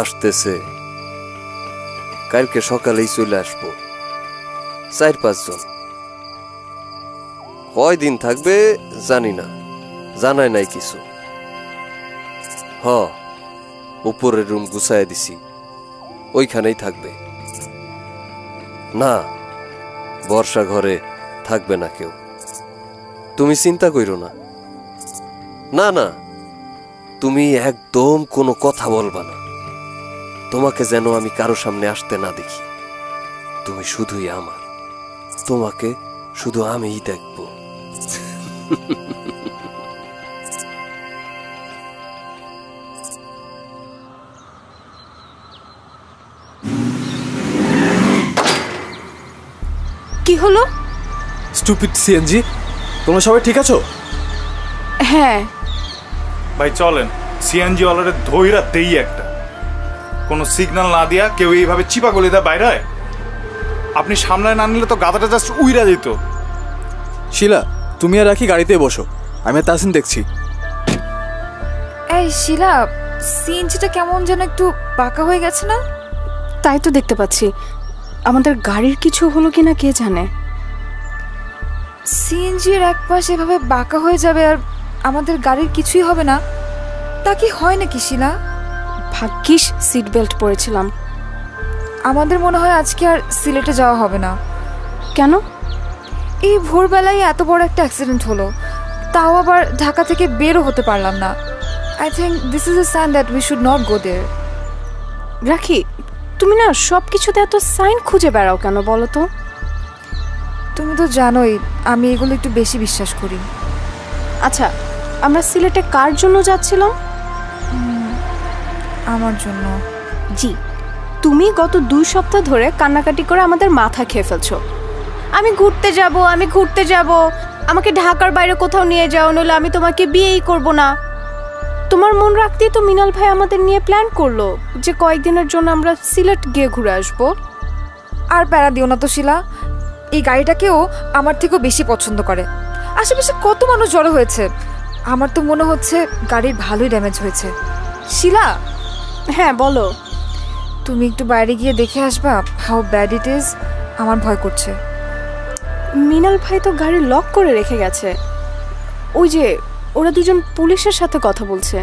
আসতেছে, কালকে সকালেই চলে আসবো। 4-5 জন। কয়দিন থাকবে জানি না, জানাই নাই কিছু। উপরের রুম গুছাই দিছি, ওইখানেই থাকবে। না, বর্ষা ঘরে থাকবে না কেউ, তুমি চিন্তা কইরো না। না না, তুমি একদম কোনো কথা বলবা না। তোমাকে যেন আমি কারো সামনে আসতে না দেখি। তুমি শুধুই আমার, তোমাকে শুধু আমিই দেখবো। কি হলো? স্টুপিড সিএনজি, তোমরা সবাই ঠিক আছো? হ্যাঁ ভাই চলেন, সিএনজি ওয়ালারে ধইরা দেই একটা। কোনো সিগন্যাল না দিয়া কেউ এইভাবে চিপা গলি দেয় বাইরে হয়? আপনি সামলায় না নিলে তো গাধাটা জাস্ট উইরা যেত। শিলা, তুমি আর রাখি গাড়িতে বসো, আমি তাসিন দেখছি। এই শিলা, সিএনজিটা কেমন যেন একটু বাঁকা হয়ে গেছে না? তাই তো দেখতে পাচ্ছি। আমাদের গাড়ির কিছু হলো কিনা কে জানে। সিএনজির এক পাশ এভাবে বাঁকা হয়ে যাবে আর আমাদের গাড়ির কিছুই হবে না, তা কি হয় নাকি শিলা? ভাগ্যিস সিট বেল্ট পরেছিলাম। আমাদের মনে হয় আজকে আর সিলেটে যাওয়া হবে না। কেন? এই ভোরবেলায় এত বড় একটা অ্যাক্সিডেন্ট হলো, তাও আবার ঢাকা থেকে বেরও হতে পারলাম না। I think this is a sign that we should not go there. রাখি, তুমি না সব কিছুতে এত সাইন খুঁজে বেড়াও কেন বলো তো? তুমি তো জানোই আমি এগুলো একটু বেশি বিশ্বাস করি। আচ্ছা, আমরা সিলেটে কার জন্য যাচ্ছিলাম? আমার জন্য। জি, তুমি গত 2 সপ্তাহ ধরে কান্নাকাটি করে আমাদের মাথা খেয়ে ফেলছো। আমি ঘুরতে যাব, আমাকে ঢাকার বাইরে কোথাও নিয়ে যাও, নইলে আমি তোমাকে বিয়েই করব না। তোমার মন রাখতেই তো মিনাল ভাই আমাদের নিয়ে প্ল্যান করলো যে কয়েকদিনের জন্য আমরা সিলেট গিয়ে ঘুরে আসবো। আর প্যারা দিও না তো শিলা, এই গাড়িটাকেও আমার থেকেও বেশি পছন্দ করে। আশেপাশে কত মানুষ জড়ো হয়েছে, আমার তো মনে হচ্ছে গাড়ির ভালোই ড্যামেজ হয়েছে। শিলা। হ্যাঁ বলো। তুমি একটু বাইরে গিয়ে দেখে আসবা হাউ ব্যাড ইট ইজ। আমার ভয় করছে। মিনাল ভাই তো গাড়ি লক করে রেখে গেছে। ওই যে ওরা দুজন পুলিশের সাথে কথা বলছে।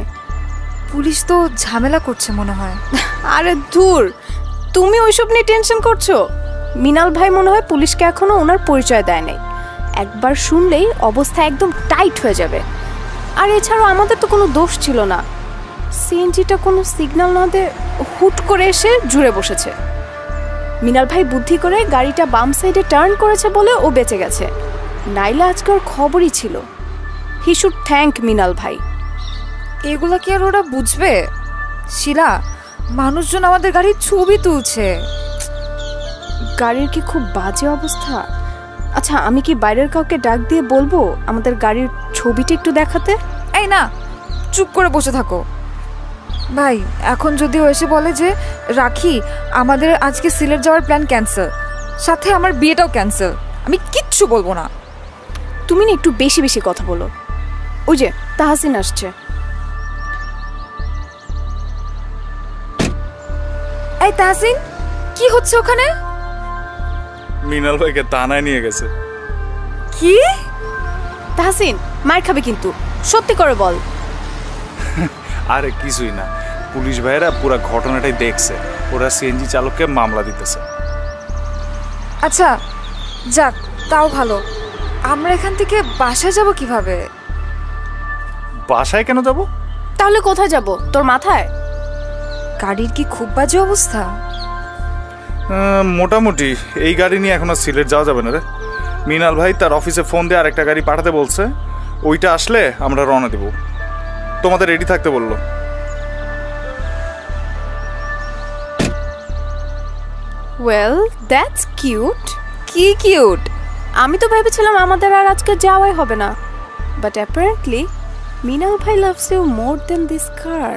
পুলিশ তো ঝামেলা করছে মনে হয়। আরে ধুর, তুমি ওইসব নিয়ে টেনশন করছো। মিনাল ভাই মনে হয় পুলিশকে এখনো ওনার পরিচয় দেয় নাই। একবার শুনলেই অবস্থা একদম টাইট হয়ে যাবে। আর এছাড়াও আমাদের তো কোনো দোষ ছিল না। সিএনজিটা কোনো সিগন্যাল না দিয়ে হুট করে এসে জুড়ে বসেছে। মিনাল ভাই বুদ্ধি করে গাড়িটা বাম সাইডে টার্ন করেছে বলে ও বেঁচে গেছে, নাইলে আজকে ওর খবরই ছিল। হি শুড থ্যাঙ্ক মিনাল ভাই। এগুলো কি আর ওরা বুঝবে? শিলা, মানুষজন আমাদের গাড়ির ছবি তুলছে। গাড়ির কি খুব বাজে অবস্থা? আচ্ছা, আমি কি বাইরের কাউকে ডাক দিয়ে বলবো আমাদের গাড়ির ছবিটা একটু দেখাতে? এই না, চুপ করে বসে থাকো। ভাই, এখন যদি ও এসে বলে যে রাখি আমাদের আজকে সিলেট যাওয়ার প্ল্যান ক্যান্সেল, সাথে আমার বিয়েটাও ক্যান্সেল, আমি কিচ্ছু বলবো না। তুমি না একটু বেশি বেশি কথা বলো। ওই যে তাহসিন আসছে। এই তাহসিন, কি হচ্ছে ওখানে? মিনাল ভাইকে থানায় নিয়ে গেছে। কি? তাহসিন, মার খাবে কিন্তু, সত্যি করে বল। আরে কিছুই না, পুলিশ ভাইয়েরা পুরো ঘটনাটাই দেখছে, ওরা সিএনজি চালককে মামলা দিতেছে। আচ্ছা যাক, তাও ভালো। আমরা এখান থেকে বাসায় যাব কিভাবে? বাসায় কেন যাব? তাহলে কোথায় যাব? তোর মাথায়? গাড়ির কি খুব বাজে অবস্থা? মোটামুটি। এই গাড়ি নিয়ে এখন আর সিলেট যাওয়া যাবে না রে। মিনাল ভাই তার অফিসে ফোন দিয়ে আরেকটা গাড়ি পাঠাতে বলছে, ওইটা আসলে আমরা রওনা দেব। তোমাদের রেডি থাকতে বললো। Well, that's cute. কি কিউট? আমি তো ভেবেছিলাম আমাদের আর আজকে যাওয়াই হবে না, বাট অ্যাপারেন্টলি মিনাল ভাই loves you more than this car.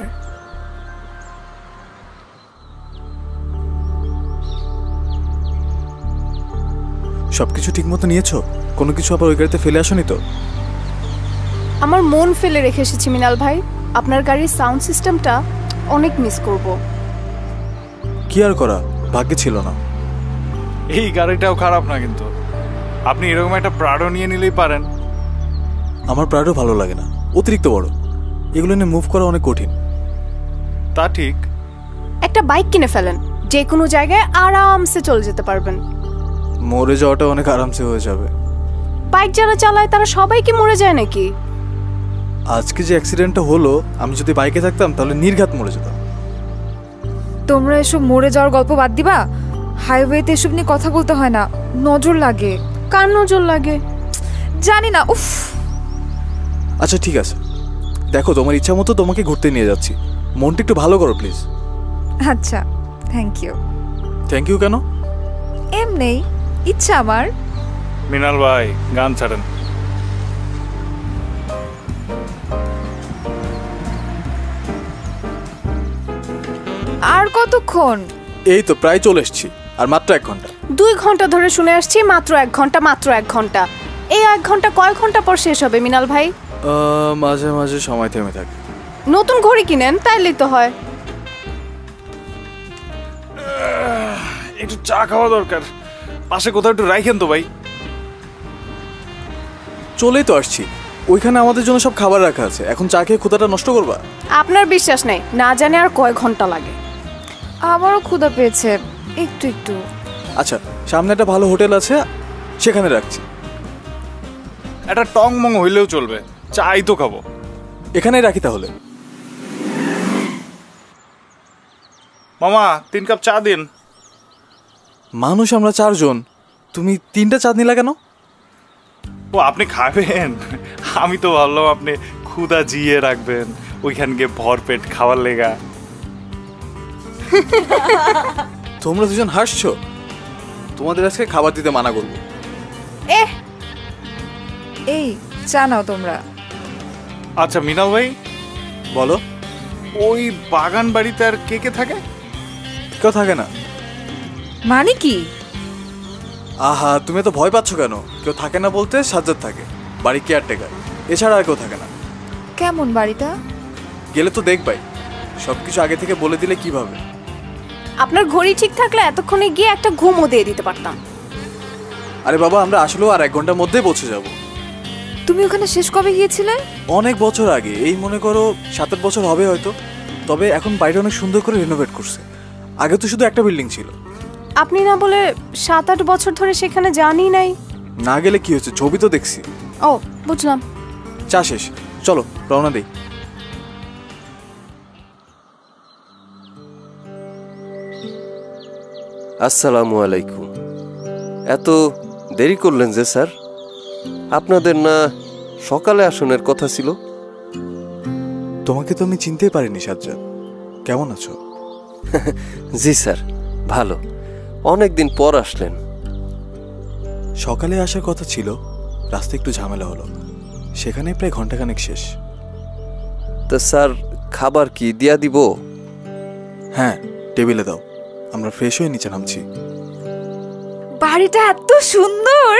সবকিছু ঠিক মতো নিয়েছো? কোনো কিছু আবার ওই গাড়িতে ফেলে আসোনি তো? আমার মন ফেলে রেখে এসেছি মিনাল ভাই। আপনার গাড়ির সাউন্ড সিস্টেমটা অনেক মিস করব। কি আর করা, ভাগ্যে ছিল না। এই গাড়িটাও খারাপ না, কিন্তু আপনি এরকম একটা প্রাডো নিয়ে নিলেই পারেন। আমার প্রায়ও ভালো লাগে না, অতিরিক্ত বড়, এগুলো নিয়ে মুভ করা অনেক কঠিন। তা ঠিক। একটা বাইক কিনে ফেলেন, যে কোনো জায়গায় আরামসে চলে যেতে পারবেন। মরে যাওয়াটা অনেক আরামসে হয়ে যাবে। বাইক যারা চালায় তারা সবাই কি মরে যায় নাকি? আজকে যে অ্যাক্সিডেন্টটা হলো, আমি যদি বাইকে থাকতাম তাহলে নির্ঘাত মরে যেতাম। তোমরা এসব মরে যাওয়ার গল্প বাদ দিবা? হাইওয়েতে এসব নিয়ে কথা বলতে হয় না, নজর লাগে। কার নজর লাগে? জানি না, উফ। আচ্ছা ঠিক আছে, দেখো তোমার ইচ্ছা মতো তোমাকে ঘুরতে নিয়ে যাচ্ছি, মনটা একটু ভালো করো প্লিজ। আচ্ছা, থ্যাংক ইউ। থ্যাংক ইউ কেন? এমনি ইচ্ছা আমার। মৃণাল ভাই গান ছাড়েন। আর কতক্ষণ? এই তো প্রায় চলে এসেছি, আর মাত্র 1 ঘন্টা। 2 ঘন্টা ধরে শুনে আসছি মাত্র 1 ঘন্টা, মাত্র 1 ঘন্টা। এই 1 ঘন্টা কয় ঘন্টা পর শেষ হবে মৃণাল ভাই? মাঝে মাঝে সময় থেমে থাকে। নতুন ঘড়ি কিনেন, তাইলেই তো হয়। একটু চা খাওয়া দরকার, পাশে কোথাও একটু রাখেন তো ভাই। চলেই তো আসছি, ওইখানে আমাদের জন্য সব খাবার রাখা আছে, এখন চা খেয়ে ক্ষুধাটা নষ্ট করবা? আপনার বিশ্বাস নেই, না জানে আর কয় ঘন্টা লাগে। আমারও ক্ষুধা পেয়েছে, একটু একটু। আচ্ছা, সামনে একটা ভালো হোটেল আছে, সেখানে রাখছি। একটা টং মং হইলেও চলবে, চাই তো খাবো। এখানেই রাখি তাহলে। মামা 3 কাপ চা দিন। মানুষ আমরা 4 জন, তুমি 3টা চা নিলা কেন? ও আপনি খাবেন? আমি তো ভাবলাম আপনি ক্ষুধা জিয়ে রাখবেন, ওইখান গিয়ে ভরপেট খাওয়ার লেগা। তোমরা দুজন হাসছো, তোমাদের আজকে খাবার দিতে মানা করবো। এই চা নাও তোমরা। আচ্ছা মৃণাল ভাই বলো। ওই বাগান বাড়িতে আর কে কে থাকে? কেউ থাকে না। মানে কি? আহা, তুমি তো ভয় পাচ্ছ কেন? কেউ থাকে না বলতে সাজ্জাদ থাকে, বাড়ি কেয়ারটেকার, এছাড়া আর কেউ থাকে না। কেমন বাড়িটা? গেলে তো দেখবাই, সবকিছু আগে থেকে বলে দিলে কিভাবে? আপনার ঘড়ি ঠিক থাকলে এতক্ষণে গিয়ে একটা ঘুমও দিয়ে দিতে পারতাম। আরে বাবা, আমরা আসলেও আর 1 ঘন্টার মধ্যেই পৌঁছে যাব। তুমি ওখানে শেষ কবে গিয়েছিলে? অনেক বছর আগে, এই মনে করো 7-8 বছর হবে হয়তো। তবে এখন বাড়িটা অনেক সুন্দর করে রিনোভেট করছে, আগে তো শুধু একটা বিল্ডিং ছিল। আপনি না বলে 7-8 বছর ধরে সেখানে জানি নাই? না গেলে কি হচ্ছে, ছবি তো দেখছি। ও বুঝলাম। চা শেষ, চলো রওনা দেই। আসসালামু আলাইকুম। এত দেরি করলেন যে স্যার? আপনাদের না সকালে আসনের কথা ছিল? তোমাকে তো আমি চিনতেই পারিনি সাজ্জাদ, কেমন আছো? জি স্যার, ভালো। অনেকদিন পর আসলেন। সকালে আসার কথা ছিল, রাস্তায় একটু ঝামেলা হলো, সেখানে প্রায় ঘন্টাখানেক শেষ। তো স্যার খাবার কি দিয়া দিব? হ্যাঁ, টেবিলে দাও, আমরা ফ্রেশ হয়ে নিচে নামছি। বাড়িটা এত সুন্দর।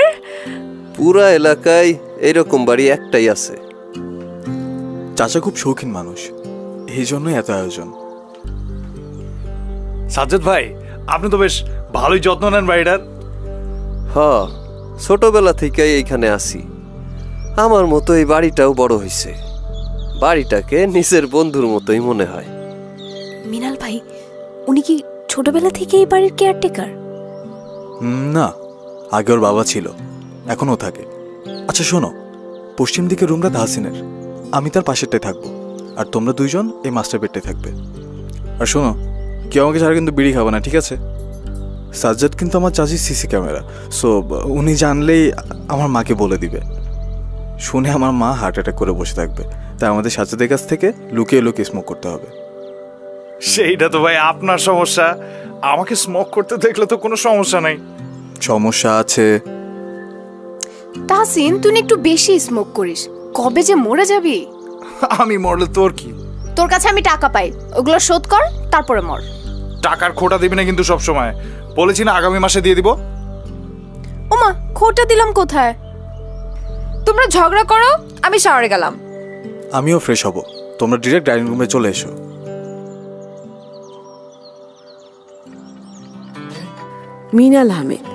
পুরা এলাকায় এরকম বাড়ি একটাই আছে। চাচা খুব শৌখিন মানুষ, এই জন্যই এত আয়োজন। সাজ্জাদ ভাই আপনি তো বেশ ভালোই যত্ন নেন বাড়িটার। হ, ছোটবেলা থেকে এইখানে আসি। আমার মতো এই বাড়িটাও বড় হইছে। বাড়িটাকে নিজের বন্ধুর মতোই মনে হয়। মৃণাল ভাই, উনি কি ছোটবেলা থেকে এই বাড়ির কেয়ারটেকার? না, আগে ওর বাবা ছিল, এখনও থাকে। আচ্ছা শোনো, পশ্চিম দিকে রুমটা তাহসিনের, আমি তার পাশেরটায় থাকবো, আর তোমরা 2 জন এই মাস্টার বেডটায় থাকবে। আর শোনো, কেউ আমাকে ছাড়া কিন্তু বিড়ি খাবে না, ঠিক আছে? সাজ্জাদ কিন্তু আমার চাচির সিসি ক্যামেরা, সো উনি জানলেই আমার মাকে বলে দিবে। শুনে আমার মা হার্ট অ্যাটাক করে বসে থাকবে, তাই আমাদের সাজ্জাদের কাছ থেকে লুকিয়ে লুকিয়ে স্মোক করতে হবে। সেইটা তো ভাই আপনার সমস্যা, আমাকে স্মোক করতে দেখলে তো কোনো সমস্যা নাই। সমস্যা আছে। তাহসিন, তুই একটু বেশি স্মোক করিস, কবে যে মরে যাবি। আমি মরলে তোর কি? তোর কাছে আমি টাকা পাই, ওগুলো শোধ কর, তারপরে মর। টাকার খোটা দিবি না কিন্তু সব সময়, বলেছি না আগামী মাসে দিয়ে দিব। ওমা, খোটা দিলাম কোথায়? তোমরা ঝগড়া করো, আমি শাওয়ারে গেলাম। আমিও ফ্রেশ হব, তোমরা ডিরেক্ট ডাইনিং রুমে চলে এসো। মিনাল আহমেদ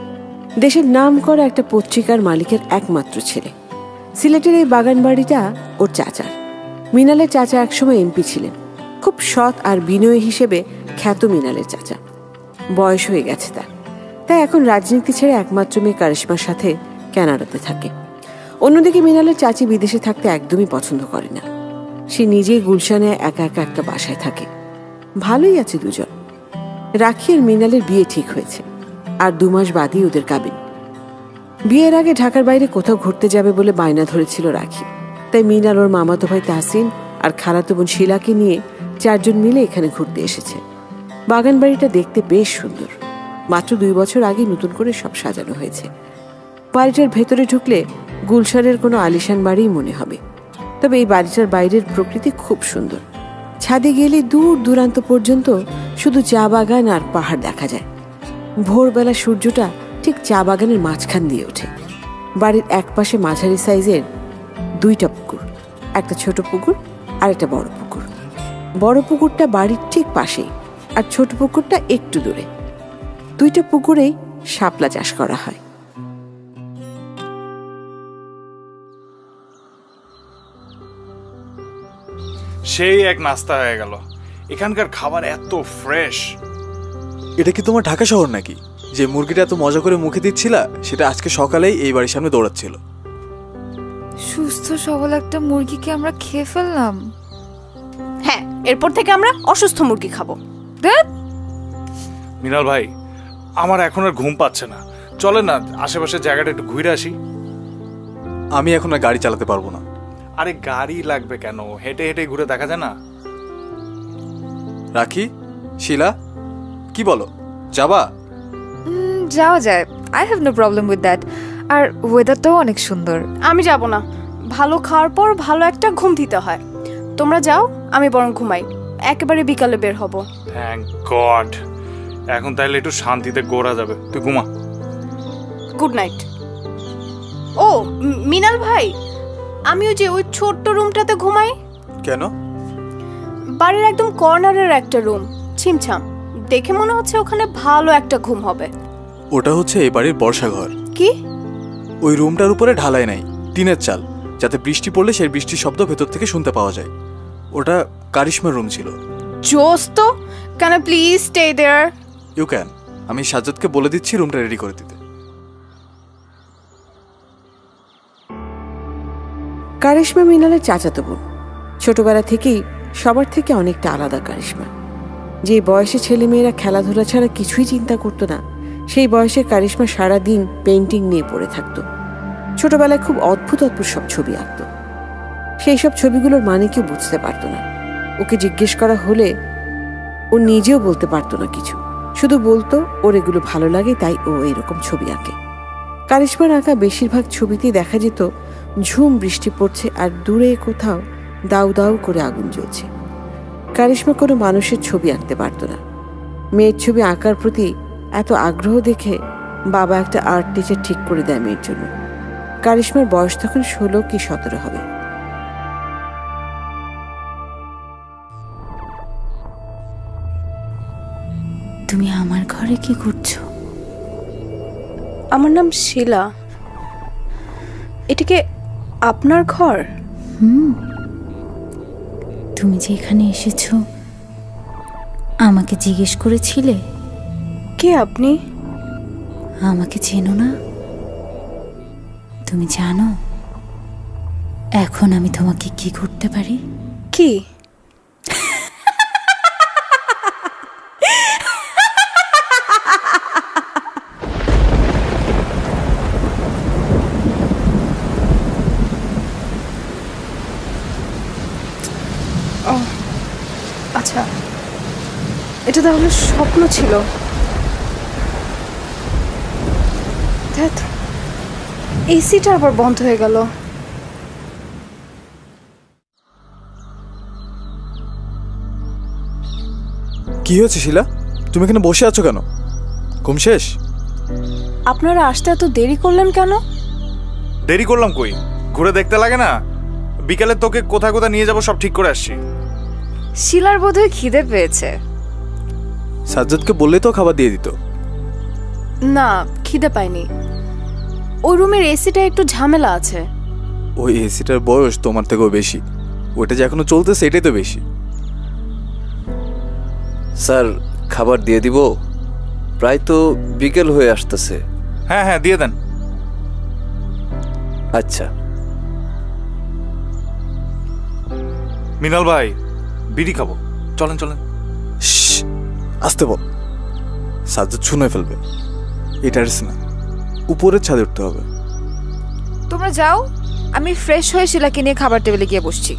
দেশের নামকরা একটা পত্রিকার মালিকের একমাত্র ছেলে। সিলেটের এই বাগান বাড়িটা ওর চাচার। মিনালের চাচা একসময় এমপি ছিলেন। খুব সৎ আর বিনয়ী হিসেবে খ্যাত মিনালের চাচা। বয়স হয়ে গেছে তার, তাই এখন রাজনীতি ছেড়ে একমাত্র মেয়ে কারিশমার সাথে কানাডাতে থাকে। অন্যদিকে মিনালের চাচি বিদেশে থাকতে একদমই পছন্দ করে না। সে নিজেই গুলশানে একা একা একটা বাসায় থাকে। ভালোই আছে দুজন। রাখি আর মিনালের বিয়ে ঠিক হয়েছে, আর 2 মাস বাদই ওদের কাবিন। বিয়ের আগে ঢাকার বাইরে কোথাও ঘুরতে যাবে বলে বায়না ধরেছিল রাখি। তাই মিনাল ওর মামাতো ভাই তাহসিন আর খালাতো বোন শিলাকে নিয়ে 4 জন মিলে এখানে ঘুরতে এসেছে। বাগান বাড়িটা দেখতে বেশ সুন্দর। মাত্র 2 বছর আগে নতুন করে সব সাজানো হয়েছে। বাড়িটার ভেতরে ঢুকলে গুলশানের কোনো আলিশান বাড়িই মনে হবে। তবে এই বাড়িটার বাইরের প্রকৃতি খুব সুন্দর। ছাদে গেলে দূর দূরান্ত পর্যন্ত শুধু চা বাগান আর পাহাড় দেখা যায়। ভোরবেলা সূর্যটা ঠিক চা বাগানের মাঝখান দিয়ে ওঠে। বাড়ির একপাশে মাঝারি সাইজের 2টা পুকুর, একটা ছোট পুকুর আর একটা বড় পুকুর। বড় পুকুরটা বাড়ির ঠিক পাশেই, আর ছোট পুকুরটা একটু দূরে। 2টা পুকুরেই শাপলা চাষ করা হয়। সেই এক নাস্তা হয়ে গেল। এখানকার খাবার এত ফ্রেশ। এটা কি তোমার ঢাকা শহর নাকি, যে মুরগিটা এত মজা করে মুখে দিচ্ছিলা সেটা আজকে সকালেই এই বাড়ির সামনে দৌড়াচ্ছিল? সুস্থ সবল একটা মুরগিকে আমরা খেয়ে ফেললাম। হ্যাঁ, এরপর থেকে আমরা অসুস্থ মুরগি খাবো। মিনাল ভাই, আমার এখন আর ঘুম পাচ্ছে না। চলে না আশেপাশের জায়গাটা একটু ঘুরে আসি। আমি এখন আর গাড়ি চালাতে পারবো না। আরে গাড়ি লাগবে কেন, হেঁটে হেঁটে ঘুরে দেখা যায় না? রাখি, শিলা, কি বলো, যাবা? যাওয়া যায়, I have no problem with that. আর ওয়েদারটাও অনেক সুন্দর। আমি যাব না। ভালো খাওয়ার পর ভালো একটা ঘুম দিতে হয়। তোমরা যাও, আমি বরং ঘুমাই। একেবারে বিকালে বের হব। Thank god. এখন তাহলে একটু শান্তিতে ঘোরা যাবে। তুই ঘুমা। Good night. ও মিনাল ভাই, আমি ওই ছোট্ট রুমটাতে ঘুমাই। কেন? বাড়ির একদম কর্নারের একটা রুম, ছিমছাম। দেখে মনে হচ্ছে ওখানে ভালো একটা ঘুম হবে। ওটা হচ্ছে এই বাড়ির বর্ষা ঘর। কি? ওই রুমটার উপরে ঢালাই নাই, টিনের চাল, যাতে বৃষ্টি পড়লে সেই বৃষ্টির শব্দ ভেতর থেকে শুনতে পাওয়া যায়। ওটা কারিশমার রুম ছিল। জোস তো। Can I please stay there? You can. আমি সাজ্জাদকে বলে দিচ্ছি রুমটা রেডি করে দিতে। কারিশমা মিনালের চাচাতো বোন। ছোটবেলা থেকেই সবার থেকে অনেকটা আলাদা কারিশমা। যে বয়সে ছেলেমেয়েরা খেলাধুলা ছাড়া কিছুই চিন্তা করতো না, সেই বয়সে কারিশমা সারাদিন পেইন্টিং নিয়ে পড়ে থাকতো। ছোটবেলায় খুব অদ্ভুত অদ্ভুত সব ছবি আঁকত। সেই সব ছবিগুলোর মানে কেউ বুঝতে পারতো না। ওকে জিজ্ঞেস করা হলে ও নিজেও বলতে পারতো না কিছু, শুধু বলতো ওর এগুলো ভালো লাগে, তাই ও এরকম ছবি আঁকে। কারিশমার আঁকা বেশিরভাগ ছবিতেই দেখা যেত ঝুম বৃষ্টি পড়ছে আর দূরে কোথাও দাউ দাউ করে আগুন জ্বলছে। কারিশমা কোনো মানুষের ছবি আঁকতে পারতো না। মেয়ের ছবি আঁকার প্রতি এত আগ্রহ দেখে বাবা একটা আর্ট টিচার ঠিক করে দেয় মেয়ের জন্য। কারিশমার বয়স তখন 16 কি 17 হবে। তুমি আমার ঘরে কি করছো? আমার নাম শিলা। এটা কি আপনার ঘর? তুমি যে এখানে এসেছো আমাকে জিজ্ঞেস করেছিলে। কে আপনি? আমাকে চেনো না? তুমি জানো এখন আমি তোমাকে কি করতে পারি? কি? আচ্ছা, এটা তাহলে স্বপ্ন ছিল। এসিটা আবার বন্ধ হয়ে গেল। কি হয়েছে শিলা, তুমি এখানে বসে আছো কেন? ঘুম শেষ? আপনারা আসতে এত দেরি করলেন কেন? দেরি করলাম কই, ঘুরে দেখতে লাগে না? বিকালে তোকে কোথায় কোথায় নিয়ে যাবো সব ঠিক করে আসছি। শিলার বোধহয় খিদে পেয়েছে। সাজ্জাদকে বললে তো খাবার দিয়ে দিত। না, খিদে পাইনি। ওই রুমের এসিটা একটু ঝামেলা আছে। ওই এসিটার বয়স তোমার থেকেও বেশি, ওইটা যে এখনো চলতেছে এটাই তো বেশি। স্যার খাবার দিয়ে দিব, প্রায় তো বিকেল হয়ে আসতেছে। হ্যাঁ হ্যাঁ দিয়ে দেন। আচ্ছা। মৃণাল ভাই বিড়ি খাবো, চলেন চলেন। আসতে বল, সাজ্জাদ শুনে ফেলবে। এটা না, উপরের ছাদে উঠতে হবে। তোমরা যাও, আমি ফ্রেশ হয়ে শিলাকে নিয়ে খাবার টেবিলে গিয়ে বসছি।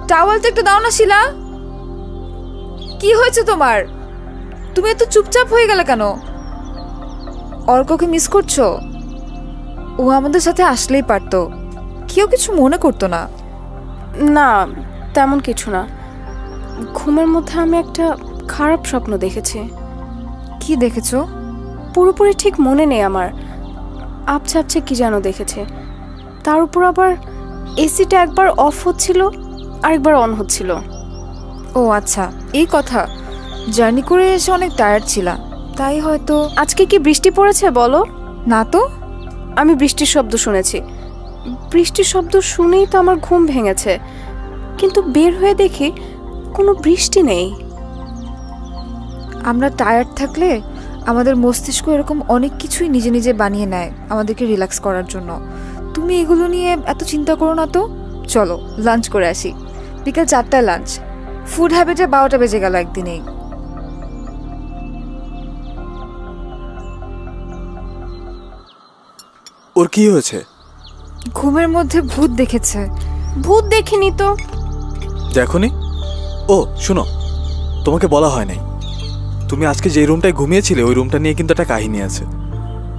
টাওয়ালটা একটু দাও না শিলা। কি হয়েছে তোমার? তুমি এত চুপচাপ হয়ে গেলে কেন? অর্ককে মিস করছো? ও আমাদের সাথে আসলেই পারতো, কেউ কিছু মনে করতো না। না, তেমন কিছু না। ঘুমের মধ্যে আমি একটা খারাপ স্বপ্ন দেখেছি। কি দেখেছো? পুরোপুরি ঠিক মনে নেই আমার। আবছা আবছা কি যেন দেখেছি। তার উপর আবার এসিটা একবার অফ হচ্ছিল আর একবার অন হচ্ছিল। ও আচ্ছা, এই কথা। জার্নি করে এসে অনেক টায়ার্ড ছিলা, তাই হয়তো। আজকে কি বৃষ্টি পড়েছে বলো? না তো। আমি বৃষ্টির শব্দ শুনেছি। বৃষ্টির শব্দ শুনেই তো আমার ঘুম ভেঙেছে, কিন্তু বের হয়ে দেখি কোনো বৃষ্টি নেই। আমরা টায়ার্ড থাকলে আমাদের মস্তিষ্ক এরকম অনেক কিছুই নিজে নিজে বানিয়ে নেয় আমাদেরকে রিল্যাক্স করার জন্য। তুমি এগুলো নিয়ে এত চিন্তা করো না তো। চলো লাঞ্চ করে আসি। বিকাল 4টায় লাঞ্চ। ফুড হ্যাবিটে 12টা বেজে গেল একদিনেই। ওর কি হয়েছে? ঘুমের মধ্যে ভূত দেখেছে। ভূত দেখিনি তো। দেখোনি? ও শুনো, তোমাকে বলা হয় নাই, তুমি আজকে যে রুমটায় ঘুমিয়েছিলে ওই রুমটা নিয়ে কিন্তু একটা কাহিনী আছে।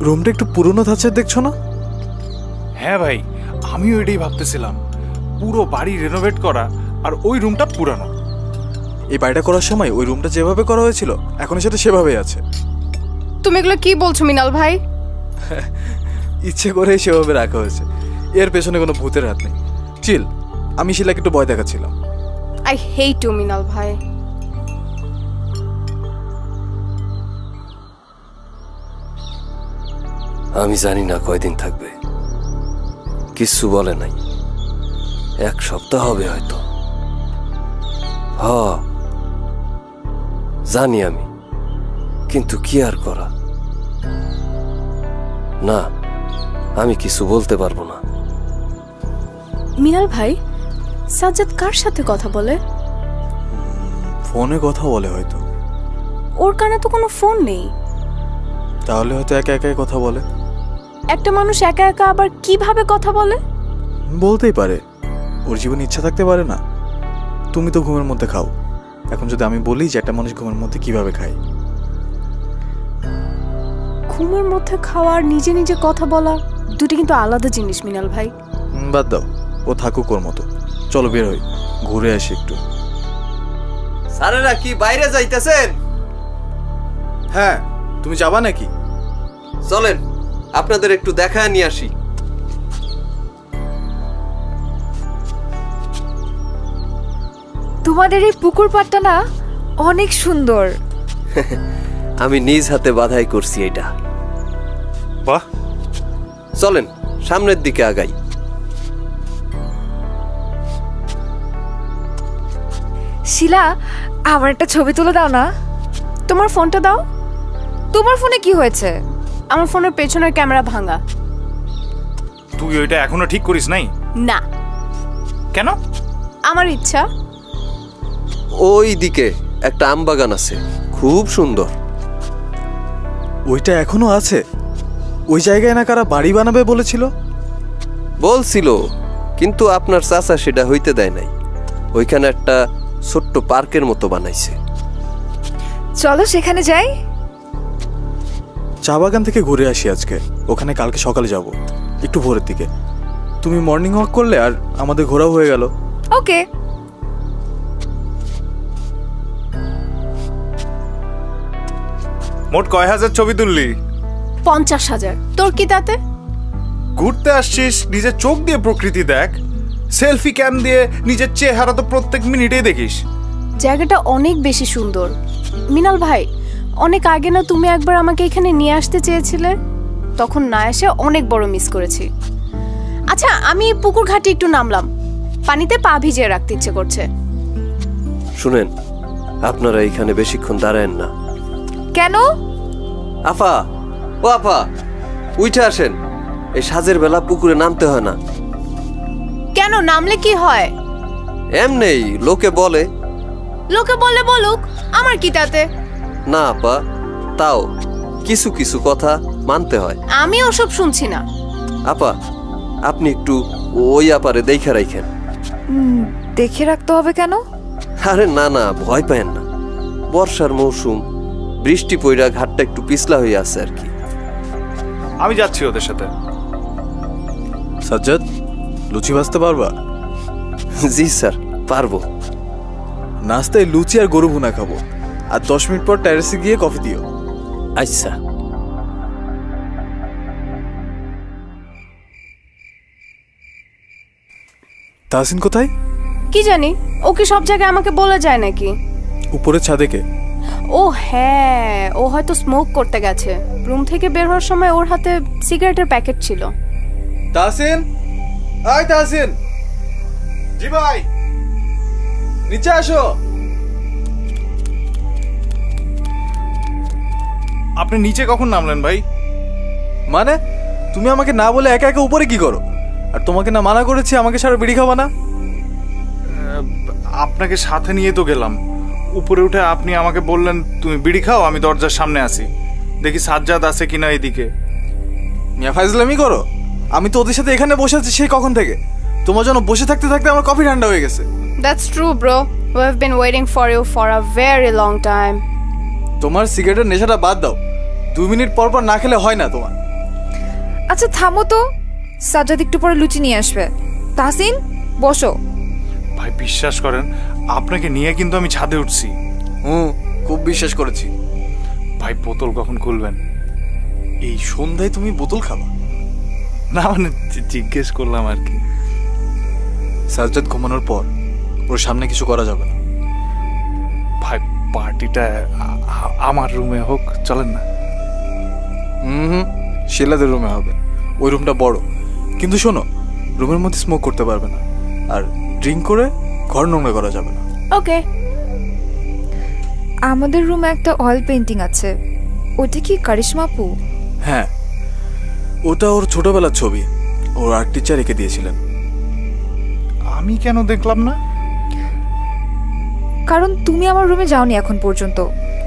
রুমটা একটু পুরনো ধাঁচের, দেখছো না? হ্যাঁ ভাই, আমিও এটাই ভাবতেছিলাম। পুরো বাড়ি রেনোভেট করা আর ওই রুমটা পুরানো। এই বাড়িটা করার সময় ওই রুমটা যেভাবে করা হয়েছিল এখনো সেটা সেভাবেই আছে। তুমি এগুলো কি বলছো মিনাল ভাই? ইচ্ছে করেই সেভাবে রাখা হয়েছে, এর পেছনে কোনো ভূতের হাত নেই। চিল, আমি শিলাকে একটু ভয় দেখাচ্ছিলাম। আই হেট ইউ মিনাল ভাই। আমি জানি না কয়দিন থাকবে, কিচ্ছু বলে নাই। 1 সপ্তাহ হবে হয়তো। জানি আমি, কিন্তু কি আর করা। না, আমি কিছু বলতে পারবো না। মিনাল ভাই, সাজ্জাদ কার সাথে কথা বলে? ফোনে কথা বলে হয়তো। ওর কানে তো কোনো ফোন নেই। তাহলে হয়তো একা একাই কথা বলে। একটা মানুষ একা একা আবার কিভাবে কথা বলে? বলতেই পারে, ওর জীবনে ইচ্ছা থাকতে পারে না। তুমি তো ঘুমের মধ্যে খাও, এখন যদি আমি বলি যে একটা মানুষ ঘুমের মধ্যে কিভাবে খায়। ঘুমের মধ্যে খাওয়া আর নিজে নিজে কথা বলা দুটো কিন্তু আলাদা জিনিস মিনাল ভাই। বাদ দাও, ও থাকুক ওর মতো। চলো বের হই, ঘুরে আসি একটু। স্যারেরা কি বাইরে যাইতেছেন? হ্যাঁ, তুমি যাবা নাকি? চলেন আপনাদের একটু দেখায় নিয়ে আসি। তোমাদের এই পুকুর পাড়টা না অনেক সুন্দর। আমি নিজ হাতে বাধাই করছি এটা। বাহ, চলেন সামনের দিকে আগাই। শিলা, আমার একটা ছবি তুলে দাও না। তোমার ফোনটা দাও। তোমার ফোনে কি হয়েছে? আমার ফোনের পেছনের ক্যামেরা ভাঙা। তুই ওইটা এখনো ঠিক করিস নাই? না। কেন? আমার ইচ্ছা। ওই দিকে একটা আম বাগান আছে, খুব সুন্দর। ওইটা এখনো আছে? ওই জায়গায় না কারা বাড়ি বানাবে বলেছিল? বলছিল, কিন্তু আপনার চাচা সেটা হইতে দেয় নাই। ওইখানে একটা ছোট্ট পার্কের মতো বানাইছে। চলো সেখানে যাই। চা বাগান থেকে ঘুরে আসি আজকে, ওখানে কালকে সকালে যাব, একটু ভোরের দিকে। তুমি মর্নিং ওয়াক করলে আর আমাদের ঘোরাও হয়ে গেল। ওকে। মোট কয় হাজার ছবি তুললি? 50,000। তোর কি তাতে? ঘুরতে আসছিস, নিজের চোখ দিয়ে প্রকৃতি দেখ। সেলফি ক্যাম দিয়ে নিজের চেহারা তো প্রত্যেক মিনিটেই দেখিস। জায়গাটা অনেক বেশি সুন্দর। মিনাল ভাই, অনেক আগে না তুমি একবার আমাকে এখানে নিয়ে আসতে চেয়েছিলে? তখন না এসে অনেক বড় মিস করেছি। আচ্ছা, আমি পুকুর ঘাটে একটু নামলাম, পানিতে পা ভিজিয়ে রাখতে ইচ্ছে করছে। শুনেন, আপনারা এখানে বেশিক্ষণ দাঁড়ায়েন না। কেন? আফা, ও আফা, উঠে আসেন। এই সাজের বেলা পুকুরে নামতে হয় না। কেন, নামলে কি হয়? এমনেই লোকে বলে। লোকে বলে বলুক, আমার কি তাতে? না আপা, তাও কিছু কিছু কথা মানতে হয়। আমি ওসব শুনছি না। আপা, আপনি একটু ওই আপারে দেখে রাখেন। দেখে রাখতে হবে কেন? আরে না না, ভয় পায়েন না। বর্ষার মৌসুম, বৃষ্টি পইরা ঘাটটা একটু পিছলা হয়ে আছে আর কি। আমি যাচ্ছি ওদের সাথে। সাজ্জাদ, লুচি ভাজতে পারবা? জি স্যার, পারবো। নাস্তায় লুচি আর গরু ভুনা খাবো, আর 10 মিনিট পর টেরেসে গিয়ে কফি দিও। আচ্ছা। তাহসিন কোথায়? কি জানি, ও কি সব জায়গায় আমাকে বলে যায় নাকি? উপরে ছাদে কে? ও হ্যাঁ, ও হয়তো স্মোক করতে গেছে। রুম থেকে বের হওয়ার সময় ওর হাতে সিগারেটের প্যাকেট ছিল। তাহসিন, আয় তাহসিন। জি ভাই। নিচে আসো। আপনি নিচে কখন নামলেন ভাই? মানে তুমি আমাকে না বলে একা একা উপরে কি করো? আর তোমাকে না মানা করেছি আমাকে সারা বিড়ি খাবা না? আপনাকে সাথে নিয়ে তো গেলাম। উপরে উঠে আপনি আমাকে বললেন তুমি বিড়ি খাও, আমি দরজার সামনে আসি, দেখি সাজ্জাদ আছে কিনা এদিকে। মিয়া ফাইজলামি করো? আমি তো ওদের সাথে এখানে বসে আছি সেই কখন থেকে। তোমার জন্য বসে থাকতে থাকতে আমার কফি ঠান্ডা হয়ে গেছে। That's true, bro. We have been waiting for you for a very long time. তোমার সিগারেটের নেশাটা বাদ দাও। 2 মিনিট পর পর না খেলে হয় না তোমার। আচ্ছা থামো তো, সাজ্জাদ একটু পরে লুচি নিয়ে আসবে। তাহসিন, বসো। ভাই বিশ্বাস করেন, আপনাকে নিয়ে কিন্তু আমি ছাদে উঠছি। খুব বিশ্বাস করেছি। ভাই বোতল কখন খুলবেন? এই সন্ধ্যায় তুমি বোতল খাবা? না মানে জিজ্ঞেস করলাম আর কি। সাজ্জাদ ঘুমানোর পর ওর সামনে কিছু করা যাবে না। ভাই পার্টিটা আমার রুমে হোক, চলেন না? শিলাদের রুমে হবে। ওই রুমটা বড়, কিন্তু শোনো, রুমের মধ্যে স্মোক করতে পারবে না, আর ড্রিঙ্ক করে ঘর নোংরা করা যাবে না। ওকে। আমাদের রুমে একটা অয়েল পেন্টিং আছে, ওটা কি কারিশমা আপু? হ্যাঁ, ওটা ওর ছোটবেলার ছবি, ওর আর্ট টিচার এঁকে দিয়েছিলেন। আমি কেন দেখলাম না? কারণ তুমি আমার রুমে যাওনি এখন পর্যন্ত।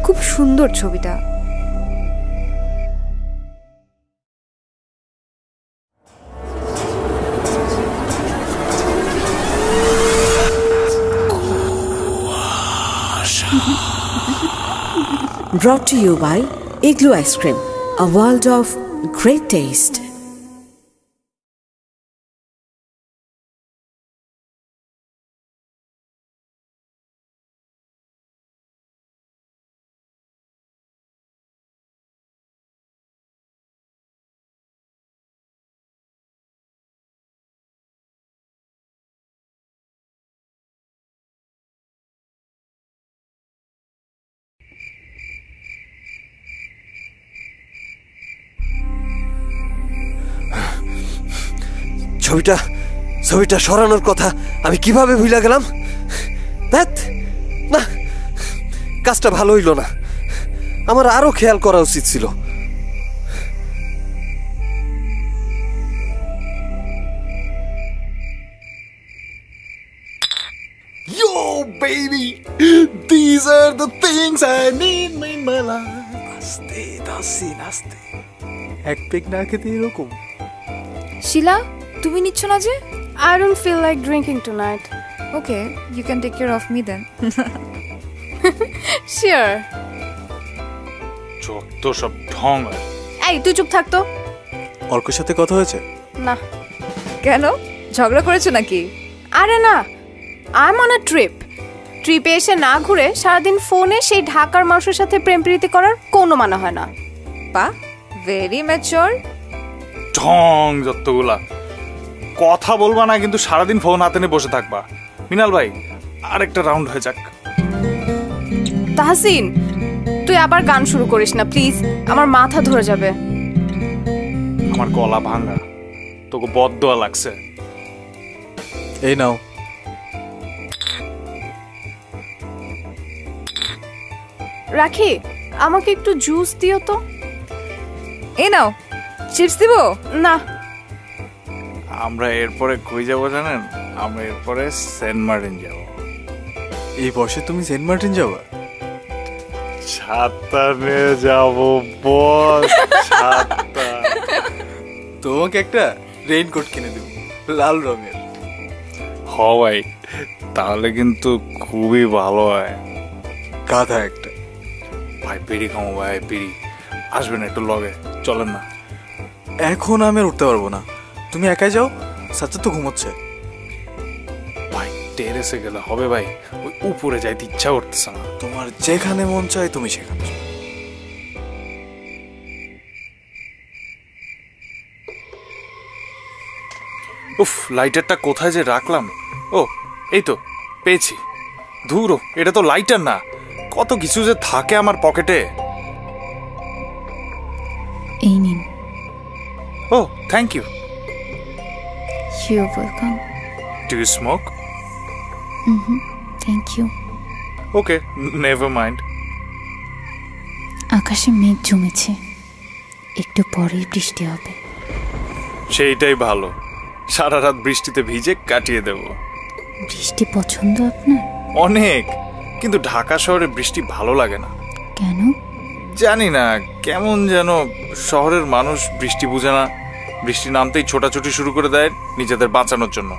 খুব সুন্দর ছবিটা। Brought to you by Igloo Ice Cream, a world of great taste. ছবিটা সরানোর কথা আমি কিভাবে ভুলে গেলাম? না, কাজটা ভালো হইল না। আমার আরো খেয়াল করা উচিত ছিল। Yo baby, these are the things I need in my life. আস্তে তাহসিন, আস্তে। এক পেক না খেতে এরকম। শিলা, তুমি নিচ্ছ না যে? I don't feel like drinking tonight. Okay, you can take care of me then. Sure. যত সব ঢং। এই তুই চুপ থাক তো। অর্কের সাথে কথা হয়েছে? না। কেন, ঝগড়া করেছো নাকি? আরে না, I'm on a trip. ট্রিপে এসে না ঘুরে সারাদিন ফোনে সেই ঢাকার মানুষের সাথে প্রেম প্রীতি করার কোনো মানে হয় না। বা, ভেরি ম্যাচিওর। ঢং যতগুলা। কথা বলবা না, কিন্তু সারাদিন ফোন হাতে নিয়ে বসে থাকবা। মিনাল ভাই, আরেকটা রাউন্ড হয়ে যাক। তাহসিন, তুই আবার গান শুরু করিস না প্লিজ, আমার মাথা ধরে যাবে। আমার গলা ভাঙা, তোকে বদদোয়া লাগছে। এই নাও। রাখি, আমাকে একটু জুস দিও তো। এই নাও, চিপস দিব? না। আমরা এরপরে কই যাবো জানেন? আমরা এরপরে সেন্ট মার্টিন যাব। এই বর্ষে তুমি সেন্ট মার্টিন যাবা? ছাতা নিয়ে যাব বস, ছাতা। তোমাকে একটা রেইনকোট কিনে দেব লাল রঙের। হ ভাই, তাহলে কিন্তু খুবই ভালো হয়। গাধা একটা। ভাই বিড়ি খামো ভাই, বিড়ি। আসবেন একটু লগে, চলেন না। এখন আমি আর উঠতে পারবো না, তুমি একাই যাও, সাজ্জাদ তো ঘুমোচ্ছে। ভাই টেরেসে গেলে হবে ভাই, ওই উপরে যাইতে ইচ্ছা করতেছে না। তোমার যেখানে মন চায় তুমি সেখানে যাও। উফ, লাইটারটা কোথায় যে রাখলাম? ও এই তো পেয়েছি। ধুরো, এটা তো লাইটার না, কত কিছু যে থাকে আমার পকেটে। এই নিন। ও thank you. You welcome. Do you smoke? Thank you. Okay, never mind. আকাশে মেঘ জমেছে, একটু পরেই বৃষ্টি হবে। সেইটাই ভালো, সারা রাত বৃষ্টিতে ভিজে কাটিয়ে দেব। বৃষ্টি পছন্দ আপনার? অনেক, কিন্তু ঢাকা শহরে বৃষ্টি ভালো লাগে না। কেন? জানি না, কেমন যেন শহরের মানুষ বৃষ্টি বুঝে না। বৃষ্টি নামতেই ছোটাছুটি শুরু করে দেয় নিজেদের বাঁচানোর জন্য।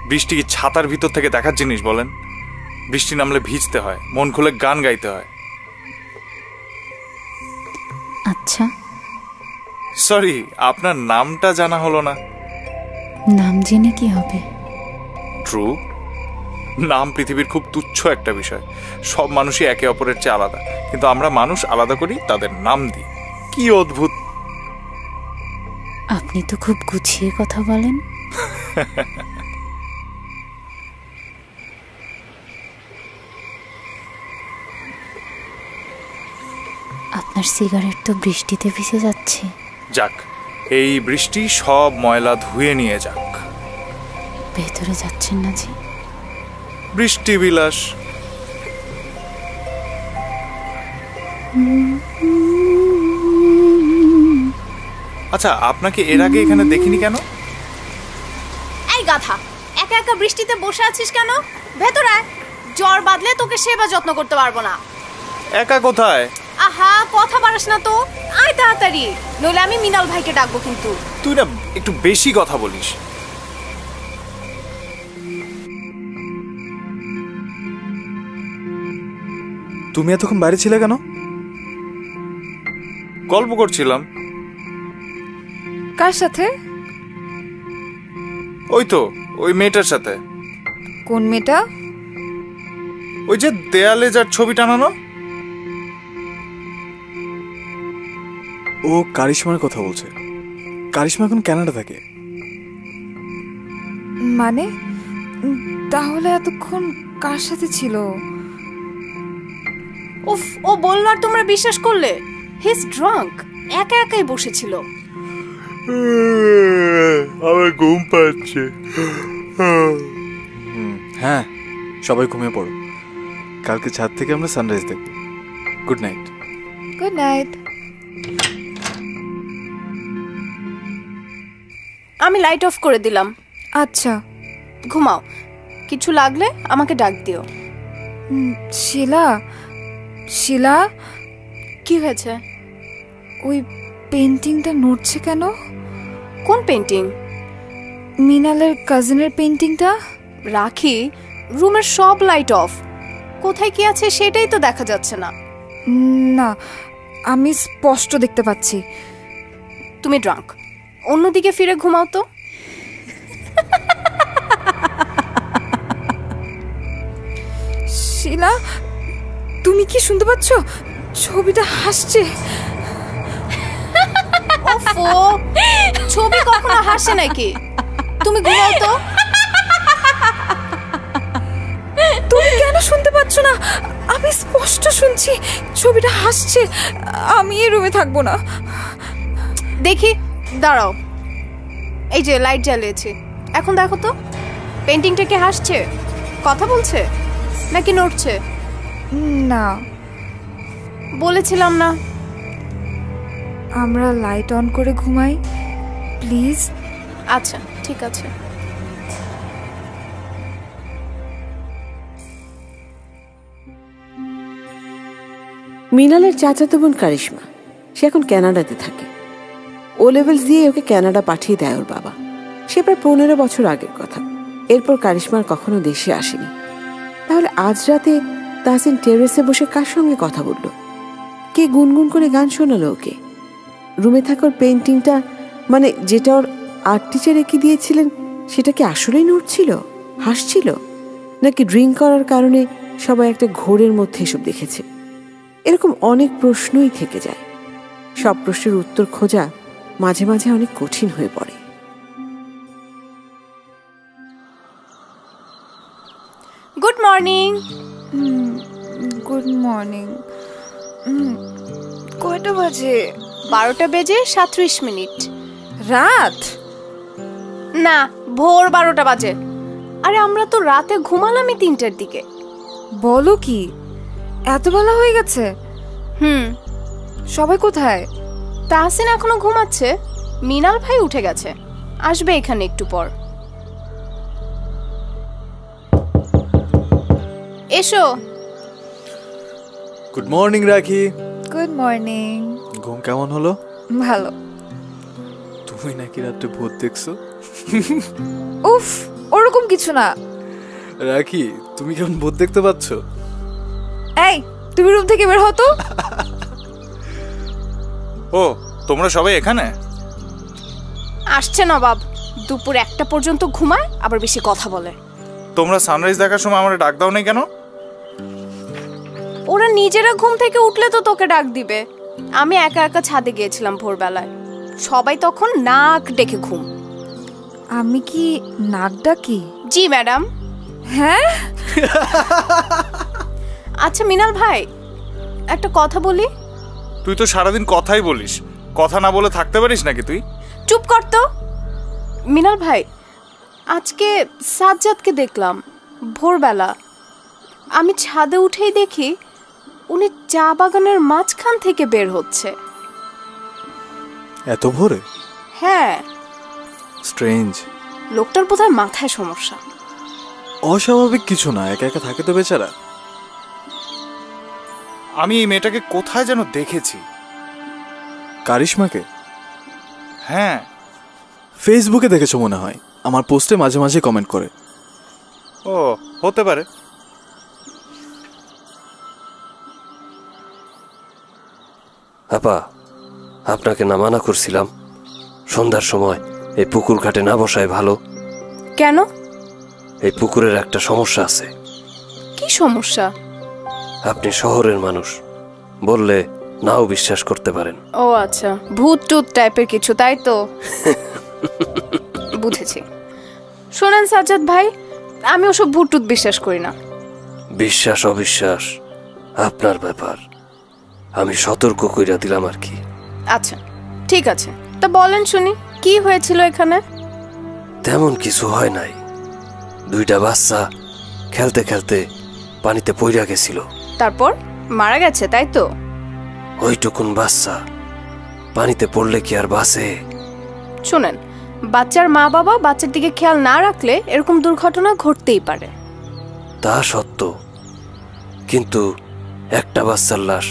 বৃষ্টি কি ছাতার ভিতর থেকে দেখার জিনিস বলেন? বৃষ্টি নামলে ভিজতে হয়, মন খুলে গান গাইতে হয়। আচ্ছা, সরি, আপনার নামটা জানা হলো না। নাম জেনে কি হবে? ট্রু, নাম পৃথিবীর খুব তুচ্ছ একটা বিষয়। সব মানুষই একে অপরের চেয়ে আলাদা, কিন্তু আমরা মানুষ আলাদা করি তাদের নাম দিই। কি অদ্ভুত। আপনি তো খুব গুছিয়ে কথা বলেন। আপনার সিগারেট তো বৃষ্টিতে ভিজে যাচ্ছে। যাক, এই বৃষ্টি সব ময়লা ধুয়ে নিয়ে যাক। ভেতরে যাচ্ছেন না জি? বৃষ্টি বিলাস। আচ্ছা, আপনাকে এর আগে এখানে দেখিনি কেন? এই গাধা, একা একা বৃষ্টিতে বসে আছিস কেন? ভেতরে আয়, জ্বর বাঁধলে তোকে সেবা যত্ন করতে পারবো না। একা কোথায়? আহা, কথা বাড়াস না তো, আয় তাড়াতাড়ি, নইলে আমি মিনাল ভাইকে ডাকবো কিন্তু। তুই না একটু বেশি কথা বলিস। তুমি এতক্ষণ বাইরে ছিলে কেন? গল্প করছিলাম। কার সাথে? ওই তো, ওই মেয়েটার সাথে। কোন মেয়েটা? ওই যে দেয়ালে যার ছবি টানানো। ও কারিশমার কথা বলছে। কারিশমা এখন কানাডা থাকে। মানে তাহলে এতক্ষণ কার সাথে ছিল? উফ, ও বললো আর তোমরা বিশ্বাস করলে? হি ইজ ড্রাঙ্ক, একা একাই বসেছিল। আমার ঘুম পাচ্ছে। হ্যাঁ, সবাই ঘুমিয়ে পড়ো, কালকে ছাদ থেকে আমরা সানরাইজ দেখব। Good night. Good night. আমি লাইট অফ করে দিলাম। আচ্ছা, ঘুমাও, কিছু লাগলে আমাকে ডাক দিও। শিলা, শিলা, কি হয়েছে? ওই পেন্টিংটা নড়ছে কেন? কোন পেন্টিং? মিনালের কাজিনের পেন্টিংটা। রাখি, রুমের সব লাইট অফ, কোথায় কি আছে সেটাই তো দেখা যাচ্ছে না। না, আমি স্পষ্ট দেখতে পাচ্ছি। তুমি ড্রাঙ্ক, অন্যদিকে ফিরে ঘুমাও তো। শিলা, তুমি কি শুনতে পাচ্ছ? ছবিটা হাসছে। ওফো, ছবি কখনো হাসে নাকি? তুমি ঘুমাও তো। তুমি কেন শুনতে পাচ্ছ না? আমি স্পষ্ট শুনছি, ছবিটা হাসছে। আমি এই রুমে থাকবো না। দেখি, দাঁড়াও, এই যে লাইট জ্বালিয়েছি, এখন দেখো তো পেন্টিংটা কি হাসছে, কথা বলছে নাকি নড়ছে? না, বলেছিলাম না। আমরা লাইট অন করে ঘুমাই প্লিজ। আচ্ছা ঠিক আছে। মৃণালের চাচাতো বোন কারিশমা, সে এখন কানাডাতে থাকে। ও লেভেলস দিয়ে ওকে কানাডা পাঠিয়ে দেয় ওর বাবা। সে প্রায় 15 বছর আগের কথা। এরপর কারিশমার কখনো দেশে আসেনি। তাহলে আজ রাতে তাহসিন টেরেসে বসে কার সঙ্গে কথা বলল? কে গুনগুন করে গান শোনালো ওকে? রুমে থাকার পেন্টিংটা, মানে যেটা ওর আর্ট টিচার এঁকে দিয়েছিলেন, সেটা কি আসলেই নড়ছিল, হাসছিল, নাকি ড্রিঙ্ক করার কারণে সবাই একটা ঘোরের মধ্যে এসব দেখেছে? এরকম অনেক প্রশ্নই থেকে যায়। সব প্রশ্নের উত্তর খোঁজা মাঝে মাঝে অনেক কঠিন হয়ে পড়ে। Good morning. Good morning. কয়টা বাজে? 12টা বেজে 37 মিনিট। রাত না, ভোর 12টা বাজে। আরে আমরা তো রাতে ঘুমালামই 3টার দিকে। বলো কি, এত বেলা হয়ে গেছে? সবাই কোথায়? তাহসিন এখনো ঘুমাচ্ছে, মৃণাল ভাই উঠে গেছে, আসবে এখানে একটু পর। এসো। গুড মর্নিং রাখি। Good morning. ঘুম কেমন হলো? ভালো। তুমি নাকি রাতে ভূত দেখছো? উফ, ওরকম কিছু না। রাখি, তুমি কেমন ভূত দেখতে পাচ্ছ? এই, তুমি রুম থেকে বের হও তো। ও, তোমরা সবাই এখানে? আসছে নবাব, দুপুর 1টা পর্যন্ত ঘুমায়, আবার বেশি কথা বলে। তোমরা সানরাইজ দেখার সময় আমার ডাক দাও নাই কেন? ওরা নিজেরা ঘুম থেকে উঠলে তো তোকে ডাক দিবে। আমি একা একা ছাদে গিয়েছিলাম ভোরবেলায়, সবাই তখন নাক ডেকে ঘুম। আমি কি নাক ডাকি? জি ম্যাডাম। হ্যাঁ। আচ্ছা মৃণাল ভাই, একটা কথা বলি। তুই তো সারাদিন কথাই বলিস, কথা না বলে থাকতে পারিস নাকি তুই? চুপ কর তো। মৃণাল ভাই, আজকে সাজ্জাদকে দেখলাম ভোরবেলা। আমি ছাদে উঠেই দেখি উনি চা বাগানের মাঝখান থেকে বের হচ্ছে। এত ভোরে? হ্যাঁ। স্ট্রেঞ্জ। লোকটার বোধহয় মাথায় সমস্যা। অস্বাভাবিক কিছু না, একা একা থাকে তো বেচারা। আমি এই মেয়েটাকে কোথায় যেন দেখেছি। কারিশমাকে? হ্যাঁ। ফেসবুকে দেখেছো মনে হয়, আমার পোস্টে মাঝে মাঝে কমেন্ট করে। ও, হতে পারে। আপা, আপনাকে না মানা করছিলাম সন্ধ্যার সময় এই পুকুর ঘাটে না বসায় ভালো? কেন? এই পুকুরের একটা সমস্যা আছে। কি সমস্যা? আপনি শহরের মানুষ, বললে নাও বিশ্বাস করতে পারেন। ও আচ্ছা, ভূত টুত টাইপের কিছু, তাই তো? বুঝেছি। শোনেন সাজ্জাদ ভাই, আমি ওসব ভূত টুত বিশ্বাস করি না। বিশ্বাস অবিশ্বাস আপনার ব্যাপার, আমি সতর্ক কইরা দিলাম আর কি। আচ্ছা ঠিক আছে, তা বলেন শুনি, কি হয়েছিল এখানে? তেমন কিছু হয় নাই, 2টা বাচ্চা খেলতে খেলতে পানিতে পইরা গেছিল। তারপর মারা গেছে, তাই তো? ওইটুকুন বাচ্চা পানিতে পড়লে কি আর বাঁচে? শোনেন, বাচ্চার মা বাবা বাচ্চার দিকে খেয়াল না রাখলে এরকম দুর্ঘটনা ঘটতেই পারে। তা সত্য, কিন্তু একটা বাচ্চার লাশ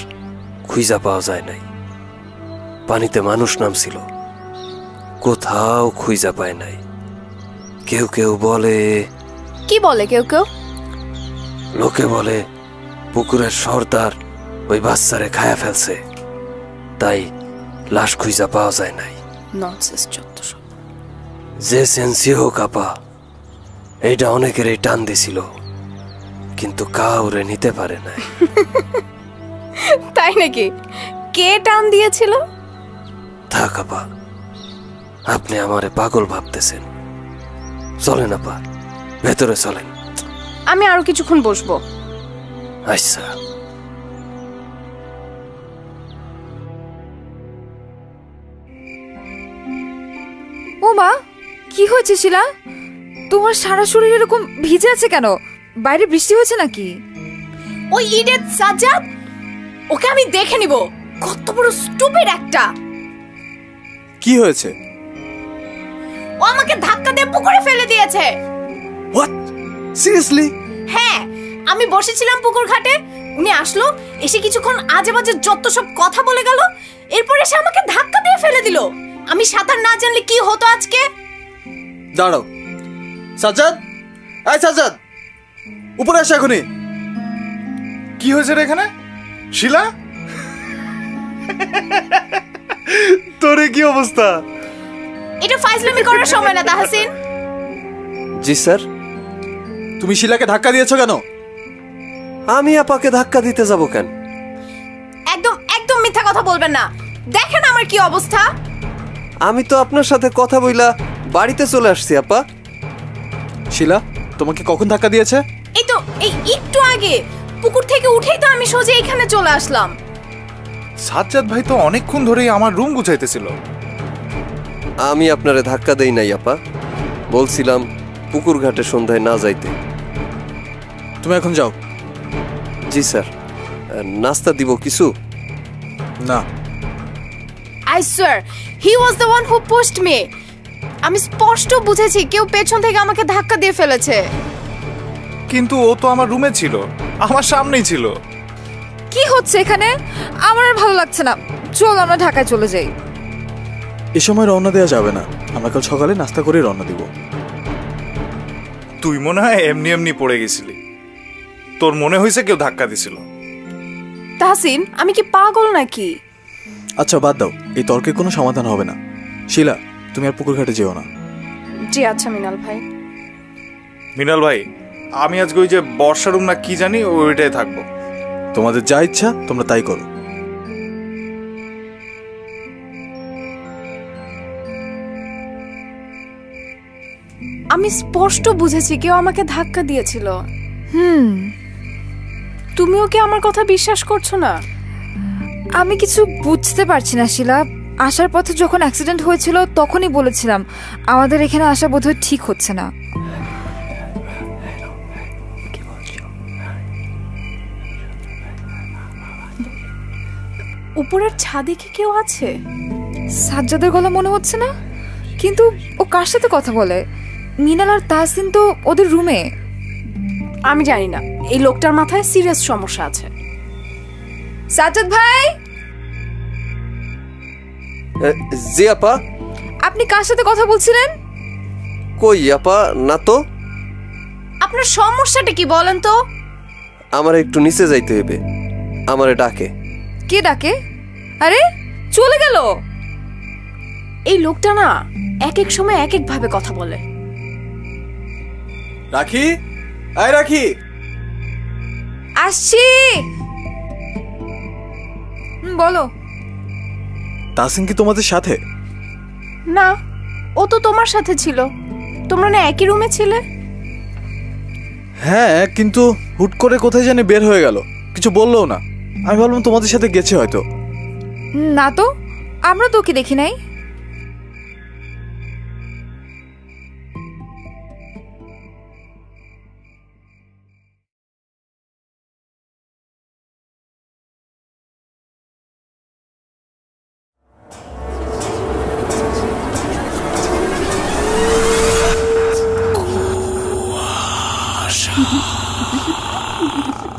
খুঁজা পাওয়া যায় নাই। পানিতে মানুষ নামছিল, কোথাও খুঁজা পায় নাই। কেউ কেউ বলে। কি বলে কেউ কেউ? লোকে বলে পুকুরের সর্দার ওই বাচ্চারে খায়া ফেলছে, তাই লাশ খুঁজা পাওয়া যায় নাই। ননসেন্স যত সব। যে সেন্সি হোক আপা, এইটা অনেকেরই টান দিছিল, কিন্তু কাউরে নিতে পারে নাই। তাই নাকি? কে টান দিয়েছিল? থাক আপা, আপনি আমারে পাগল ভাবতেছেন। চলেন আপা, ভেতরে চলেন। আমি আরো কিছুক্ষণ বসবো। আচ্ছা। ও মা, কি হয়েছে শিলা? তোমার সারা শরীর এরকম ভিজে আছে কেন? বাইরে বৃষ্টি হয়েছে নাকি? ওই ইডিয়েট সাজ্জাদ, ওকে আমি দেখে নিব। কত বড় স্টুপিড একটা! কি হয়েছে? ও আমাকে ধাক্কা দিয়ে পুকুরে ফেলে দিয়েছে। হোয়াট? সিরিয়াসলি? হ্যাঁ, আমি বসেছিলাম পুকুর ঘাটে, উনি আসলো, এসে কিছুক্ষণ আজে বাজে যত সব কথা বলে গেল, এরপর এসে আমাকে ধাক্কা দিয়ে ফেলে দিল। আমি সাঁতার না জানলে কি হতো আজকে? দাঁড়াও সাজ্জাদ, এই সাজ্জাদ, উপরে আসো এখনই। কি হয়েছে রে এখানে? শিলা, তোরে কি অবস্থা? এটা ফাইজলামি করার সময় না তাহসিন। জি স্যার। তুমি শিলাকে ধাক্কা দিয়েছো কেন? আমি আপাকে ধাক্কা দিতে যাব কেন? একদম একদম মিথ্যা কথা বলবেন না। দেখেন আমার কি অবস্থা। আমি তো আপনার সাথে কথা বইলা বাড়িতে চলে আসছি আপা। শিলা তোমাকে কখন ধাক্কা দিয়েছে? এই তো এই একটু আগে পুকুর থেকে উঠেই তো আমি সোজা এখানে চলে আসলাম। সাজ্জাদ ভাই তো অনেকক্ষণ ধরেই আমার রুম গুছাইতেছিল। আমি আপনারে ধাক্কা দেই নাই আপা, বলছিলাম পুকুর ঘাটে সন্ধ্যায় না যাইতে। তুমি এখন যাও। জি স্যার। নাস্তা দিব কিছু? না। I swear he was the one who pushed me. আমি স্পষ্ট বুঝেছি কেউ পেছন থেকে আমাকে ধাক্কা দিয়ে ফেলেছে। কিন্তু ও তো আমার রুমে ছিল, আমার সামনেই ছিল। কি হচ্ছে এখানে? আমার আর ভালো লাগছে না, চল আমরা ঢাকায় চলে যাই। এ সময় রওনা দেওয়া যাবে না, আমরা কাল সকালে নাস্তা করে রওনা দিব। তুই মনে হয় এমনি এমনি পড়ে গেছিলি, তোর মনে হয়েছে কেউ ধাক্কা দিছিল। তাহসিন, আমি কি পাগল নাকি? আচ্ছা বাদ দাও, এই তর্কের কোনো সমাধান হবে না। শিলা তুমি আর পুকুর ঘাটে যেও না। জি আচ্ছা মিনাল ভাই। মিনাল ভাই, আমি আজকে ওই যে বর্ষা রুম না কি জানি ওইটাই থাকবো। তোমাদের যা ইচ্ছা তোমরা তাই করো। আমি স্পষ্ট বুঝেছি কেউ আমাকে ধাক্কা দিয়েছিল। তুমিও কি আমার কথা বিশ্বাস করছো না? আমি কিছু বুঝতে পারছি না শিলা। আসার পথে যখন অ্যাক্সিডেন্ট হয়েছিল তখনই বলেছিলাম আমাদের এখানে আসা বোধহয় ঠিক হচ্ছে না। উপরের ছাদে কি কেউ আছে? সাজ্জাদের গলা মনে হচ্ছে না, কিন্তু ও কার সাথে কথা বলে? মিনাল আর তাহসিন তো ওদের রুমে। আমি জানি না, এই লোকটার মাথায় সিরিয়াস সমস্যা আছে। সাজ্জাদ ভাই! জি আপা। আপনি কার সাথে কথা বলছিলেন? কই আপা, না তো। আপনার সমস্যাটা কি বলেন তো? আমার একটু নিচে যাইতে হবে, আমারে ডাকে। কে ডাকে? আরে চলে গেল। এই লোকটা না এক এক সময় এক এক ভাবে কথা বলে। রাখি, আয় রাখি। আসছি। বলো। তাহসিন কি তোমাদের সাথে? না, ও তো তোমার সাথে ছিল। তোমরা না একই রুমে ছিলে? হ্যাঁ, কিন্তু হুট করে কোথায় জানি বের হয়ে গেল, কিছু বললো না। আমি ভাবলাম তোমাদের সাথে গেছে হয়তো। না তো, আমরা তো ওকে দেখি নাই।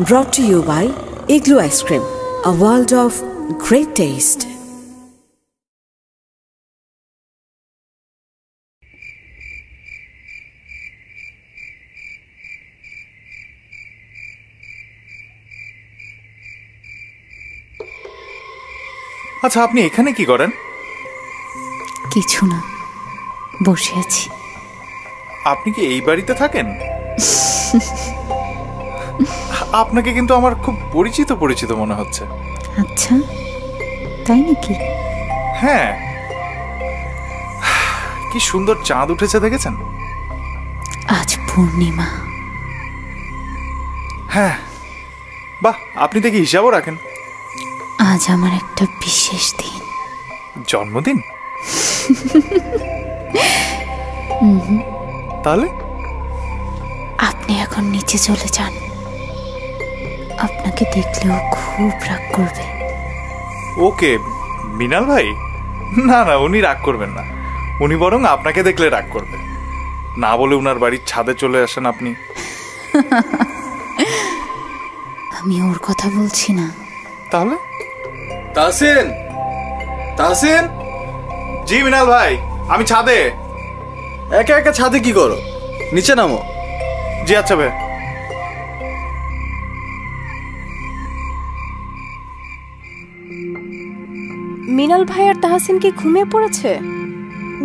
Brought to you by Igloo Ice Cream, a world of great taste. আচ্ছা, আপনি এখানে কি করেন? কিছু না, বসে আছি। আপনি কি এই বাড়িতে থাকেন? আপনাকে কিন্তু আমার খুব পরিচিত পরিচিত মনে হচ্ছে। আচ্ছা, তাই নাকি? হ্যাঁ, কি সুন্দর চাঁদ উঠেছে দেখেছেন? আজ পূর্ণিমা। হ্যাঁ, বাহ, আপনি দেখি হিসাবও রাখেন। আজ আমার একটা বিশেষ দিন। জন্মদিন? তাহলে আপনি এখন নিচে চলে যান, আপনাকে দেখলেও খুব রাগ করবে। ওকে মৃণাল ভাই, না না, উনি রাগ করবেন না, উনি বরং আপনাকে দেখলে রাগ করবে। না বলে উনার বাড়ির ছাদে চলে আসেন আপনি। আমি ওর কথা বলছি না। তাহলে? তাহসিন, তাহসিন। জি মৃণাল ভাই, আমি ছাদে। একা একা ছাদে কি করো? নিচে নামো। জি আচ্ছা ভাই। মিনাল ভাই আর তাহসিন কি ঘুমিয়ে পড়েছে?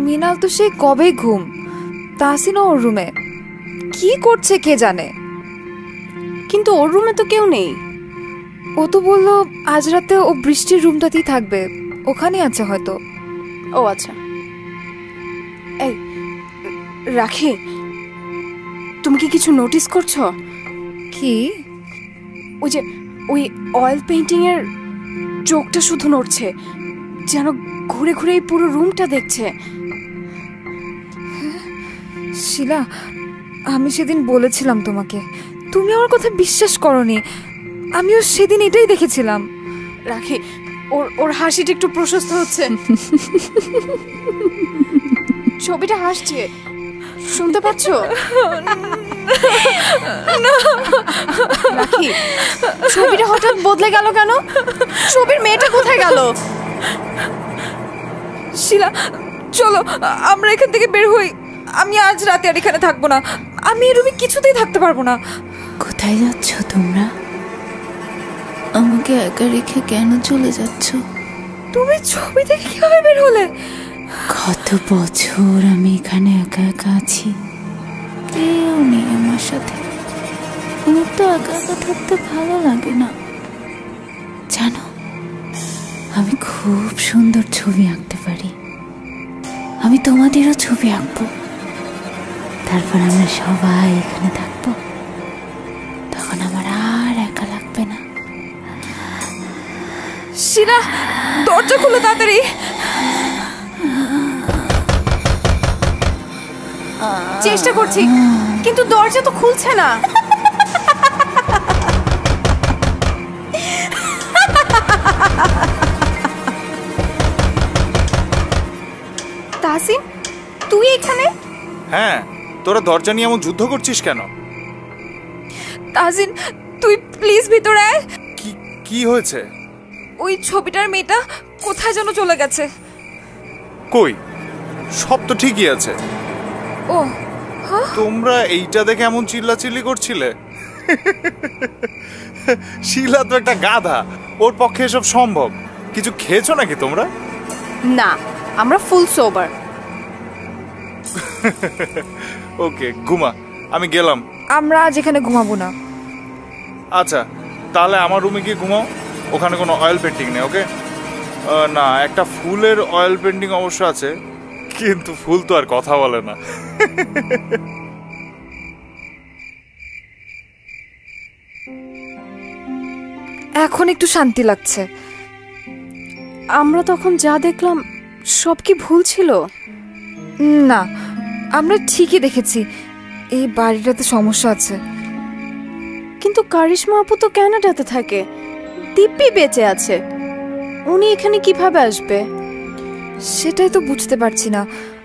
মিনাল তো সেই কবেই ঘুম, তাহসিনও ওর রুমে। কি করছে কে জানে। কিন্তু ওর রুমে তো কেউ নেই। ও তো বললো আজ রাতে ও বৃষ্টির রুমটাতেই থাকবে, ওখানেই আছে হয়তো। ও আচ্ছা। এই রাখি, তুমি কি কিছু নোটিস করছো? কি? ওই যে ওই অয়েল পেইন্টিং এর চোখটা শুধু নড়ছে, যেন ঘুরে ঘুরে এই পুরো রুমটা দেখছে। শিলা, আমি সেদিন বলেছিলাম তোমাকে, তুমি আমার কথা বিশ্বাস করনি। আমিও সেদিন এটাই দেখেছিলাম। রাখি, ওর হাসিটা একটু প্রশস্ত হচ্ছে। ছবিটা হাসছে, শুনতে পাচ্ছ? রাখি, ছবিটা হঠাৎ বদলে গেল কেন? ছবির মেয়েটা কোথায় গেল? শিলা, চলো আমরা এখান থেকে বের হই। আমি আজ রাতে আর এখানে থাকবো না। আমি এই রুমে কিছুতেই থাকতে পারবো না। কোথায় যাচ্ছ তোমরা? আমাকে একা রেখে কেন চলে যাচ্ছ? তুমি ছবি থেকে কিভাবে বের হলে? কত বছর আমি এখানে একা একা আছি, কেউ নেই আমার সাথে। আমার তো একা একা থাকতে ভালো লাগে না। জানো, আমি খুব সুন্দর ছবি আঁকতে পারি। আমি তোমাদেরও ছবি আঁকবো, তারপর আমরা সবাই এখানে থাকবো। তখন আমার আর একা লাগবে না। শিলা, দরজা খুলো তাড়াতাড়ি। চেষ্টা করছি, কিন্তু দরজা তো খুলছে না। তাহসিন, তুই এখানে? হ্যাঁ, তোরা দরজা নিয়ে এমন যুদ্ধ করছিস কেন? তাহসিন, তুই প্লিজ ভিতরে আয়। কি হয়েছে? ওই ছবিটার মেয়েটা কোথায় যেন চলে গেছে। কই, সব তো ঠিকই আছে। ও, তোমরা এইটা দেখে এমন চিল্লাচিল্লি করছিলে? শিলা তো একটা গাধা, ওর পক্ষে এসব সম্ভব। কিছু খেয়েছো নাকি তোমরা? না, আমরা ফুল সোবার। ওকে, ঘুমা, আমি গেলাম। আমরা আজ এখানে ঘুমাবো না। আচ্ছা, তাহলে আমার রুমে গিয়ে ঘুমাও। ওখানে কোনো অয়েল পেন্টিং নেই। ওকে, না, একটা ফুলের অয়েল পেন্টিং অবশ্য আছে, কিন্তু ফুল তো আর কথা বলে না। এখন একটু শান্তি লাগছে। আমরা তখন যা দেখলাম সব কি ভুল ছিল? না, আমরা ঠিকই দেখেছি এই বাড়িটাতে সমস্যা আছে। কিন্তু কারিশমা আপু তো কানাডাতে থাকে, দিব্যি বেঁচে আছে। উনি এখানে কিভাবে আসবে? সেটাই তো বুঝতে পারছি না।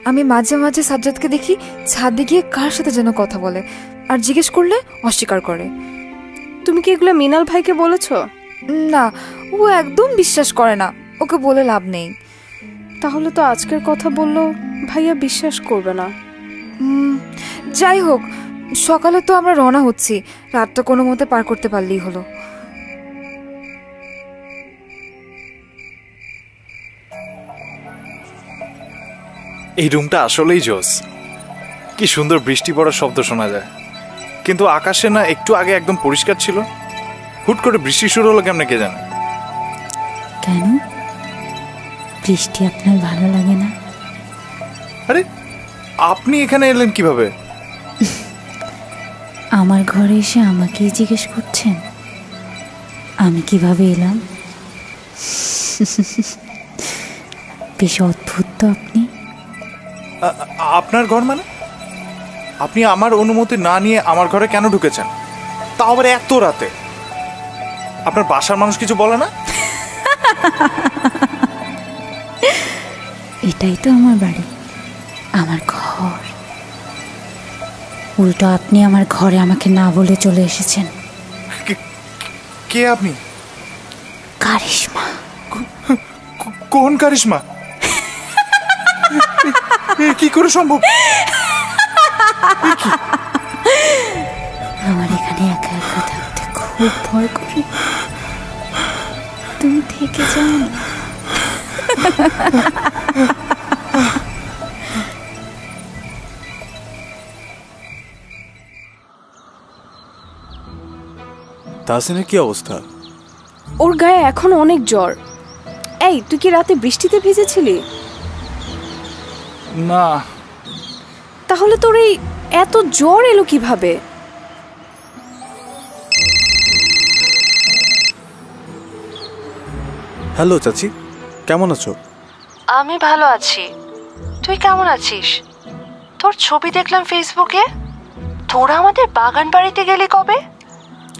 আমি মাঝে মাঝে সাজ্জাদকে দেখি ছাদে গিয়ে কার সাথে যেন কথা বলে, আর জিজ্ঞেস করলে অস্বীকার করে। তুমি কি এগুলো মিনাল ভাইকে বলেছো? না, ও একদম বিশ্বাস করে না, ওকে বলে লাভ নেই। তাহলে তো আজকের কথা বললো ভাইয়া বিশ্বাস করবে না। যাই হোক, সকালে তো আমরা রওনা হচ্ছি, রাতটা কোনো মতে পার করতে পারলেই হলো। এই রুমটা আসলেই জোস। কি সুন্দর বৃষ্টি পড়ার শব্দ শোনা যায়, কিন্তু আকাশে না একটু আগে একদম পরিষ্কার ছিল, হুট করে বৃষ্টি শুরু হলো কেমনে কে জানে। কেন? বৃষ্টি আপনার ভালো লাগে না? আরে, আপনি এখানে এলেন কিভাবে? আমার ঘরে এসে আমাকেই জিজ্ঞেস করছেন আমি কিভাবে এলাম। বেশ অদ্ভুত তো আপনি। আপনার ঘর মানে? আপনি আমার অনুমতি না নিয়ে আমার ঘরে কেন ঢুকেছেন, তাও আবার এত রাতে? আপনার বাসার মানুষ কিছু বলে না? এটাই তো আমার বাড়ি, আমার ঘর। উল্টো আপনি আমার ঘরে আমাকে না বলে চলে এসেছেন। কে আপনি? কারিশমা। কোন কারিশমা? কি করে সম্ভব? আমার এখানে একা একা থাকতে খুব ভয় করে, তুমি থেকে যাও না। তাহসিনের কি অবস্থা? ওর গায়ে এখন অনেক জ্বর। এই, তুই কি রাতে বৃষ্টিতে ভিজেছিলি? না। তাহলে তোর এই এত জ্বর এলো কিভাবে? হ্যালো চাচি, কেমন আছো? আমি ভালো আছি, তুই কেমন আছিস? তোর ছবি দেখলাম ফেসবুকে। তোরা আমাদের বাগান বাড়িতে গেলি কবে?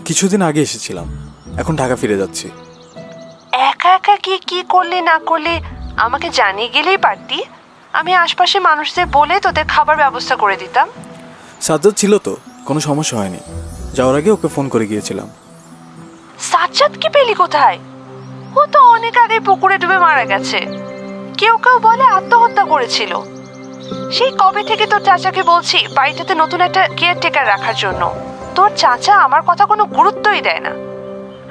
কিছুদিন আগে এসেছিলাম, এখন ঢাকা ফিরে যাচ্ছি। একা একা কি করলি না করলি আমাকে জানিয়ে গেলেই পারতি, আমি আশপাশে মানুষদের বলে তোদের খাবার ব্যবস্থা করে দিতাম। সাজ্জাদ ছিল তো, কোনো সমস্যা হয়নি। যাওয়ার আগে ওকে ফোন করে গিয়েছিলাম। সাজ্জাদ কি পেলি কোথায়? ও তো অনেক আগে পুকুরে ডুবে মারা গেছে। কেউ কেউ বলে আত্মহত্যা করেছিল। সেই কবে থেকে তোর চাচাকে বলছি বাড়িটাতে নতুন একটা কেয়ারটেকার রাখার জন্য। তোর চাচা আমার কথা কোনো গুরুত্বই দেয় না,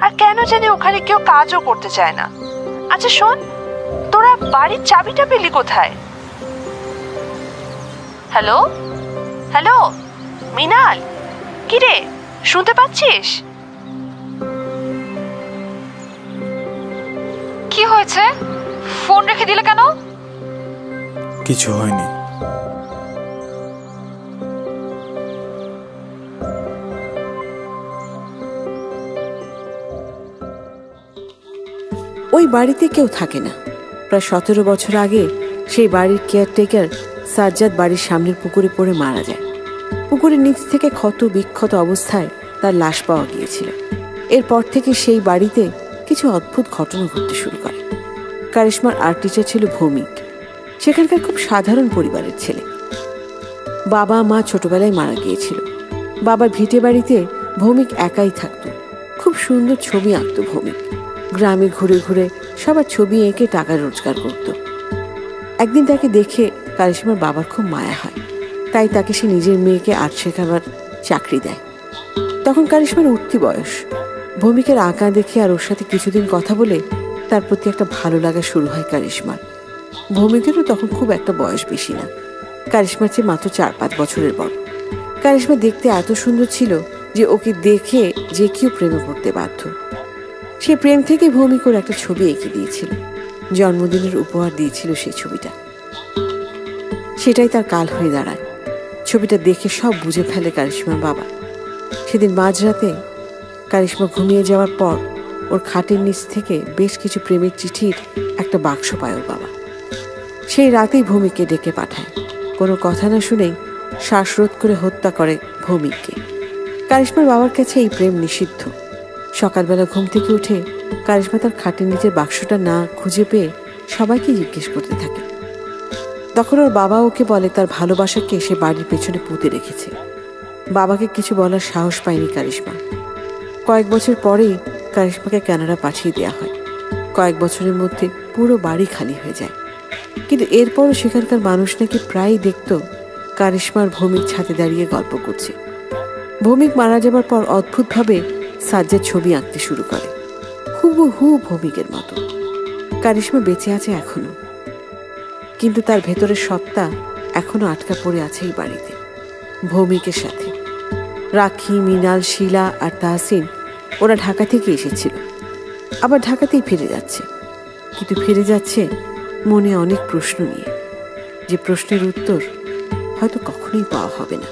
আর কেন জানি ওখানে কেউ কাজও করতে চায় না। আচ্ছা শোন, তোরা বাড়ির চাবিটা পেলি কোথায়? হ্যালো হ্যালো মিনাল, কিরে শুনতে পাচ্ছিস? কি হয়েছে? ফোন রেখে দিলে কেন? কিছু হয়নি। ওই বাড়িতে কেউ থাকে না। প্রায় 17 বছর আগে সেই বাড়ির কেয়ারটেকার সাজ্জাদ বাড়ির সামনের পুকুরে পড়ে মারা যায়। পুকুরের নিচ থেকে ক্ষত বিক্ষত অবস্থায় তার লাশ পাওয়া গিয়েছিল। এরপর থেকে সেই বাড়িতে কিছু অদ্ভুত ঘটনা ঘটতে শুরু করে। কারিশমার আর্ট টিচার ছিল ভৌমিক। সেখানকার খুব সাধারণ পরিবারের ছেলে। বাবা মা ছোটবেলায় মারা গিয়েছিল। বাবার ভিটে বাড়িতে ভৌমিক একাই থাকত। খুব সুন্দর ছবি আঁকত ভৌমিক। গ্রামে ঘুরে ঘুরে সবার ছবি এঁকে টাকা রোজগার করত। একদিন তাকে দেখে কারিশমার বাবার খুব মায়া হয়, তাই তাকে সে নিজের মেয়েকে আর্ট শেখাবার চাকরি দেয়। তখন কারিশমার উঠতি বয়স। ভৌমিকের আঁকা দেখে আর ওর সাথে কিছুদিন কথা বলে তার প্রতি একটা ভালো লাগা শুরু হয় কারিশমার। ভৌমিকেরও তখন খুব একটা বয়স বেশি না, কারিশমার চেয়ে মাত্র 4-5 বছরের বড়। কারিশমা দেখতে এত সুন্দর ছিল যে ওকে দেখে যে কেউ প্রেমে পড়তে বাধ্য। সে প্রেম থেকে ভৌমিক ওর একটা ছবি এঁকে দিয়েছিল, জন্মদিনের উপহার দিয়েছিল সেই ছবিটা। সেটাই তার কাল হয়ে দাঁড়ায়। ছবিটা দেখে সব বুঝে ফেলে কারিশমার বাবা। সেদিন মাঝরাতে কারিশমা ঘুমিয়ে যাওয়ার পর ওর খাটের নিচ থেকে বেশ কিছু প্রেমের চিঠির একটা বাক্স পায় ওর বাবা। সেই রাতেই ভৌমিককে ডেকে পাঠায়। কোনো কথা না শুনেই শ্বাসরোধ করে হত্যা করে ভৌমিককে। কারিশমার বাবার কাছে এই প্রেম নিষিদ্ধ। সকালবেলা ঘুম থেকে উঠে কারিশমা তার খাটের নিচের বাক্সটা না খুঁজে পেয়ে সবাইকে জিজ্ঞেস করতে থাকে। তখন ওর বাবা ওকে বলে তার ভালোবাসাকে সে বাড়ির পেছনে পুঁতে রেখেছে। বাবাকে কিছু বলার সাহস পায়নি কারিশমা। কয়েক বছর পরেই কারিশমাকে কানাডা পাঠিয়ে দেওয়া হয়। কয়েক বছরের মধ্যে পুরো বাড়ি খালি হয়ে যায়। কিন্তু এরপরও সেখানকার মানুষ নাকি প্রায়ই দেখত কারিশমার ভৌমিক ছাদে দাঁড়িয়ে গল্প করছে। ভৌমিক মারা যাবার পর অদ্ভুতভাবে সাজ্জাদ ছবি আঁকতে শুরু করে, হুবহু ভৌমিকের মতো। কারিশমা বেঁচে আছে এখনো, কিন্তু তার ভেতরের সত্তা এখনো আটকা পড়ে আছে এই বাড়িতে ভৌমিকের সাথে। রাখি, মিনাল, শিলা আর তাহসিন ওরা ঢাকা থেকে এসেছিল, আবার ঢাকাতেই ফিরে যাচ্ছে। কিন্তু ফিরে যাচ্ছে মনে অনেক প্রশ্ন নিয়ে, যে প্রশ্নের উত্তর হয়তো কখনোই পাওয়া হবে না।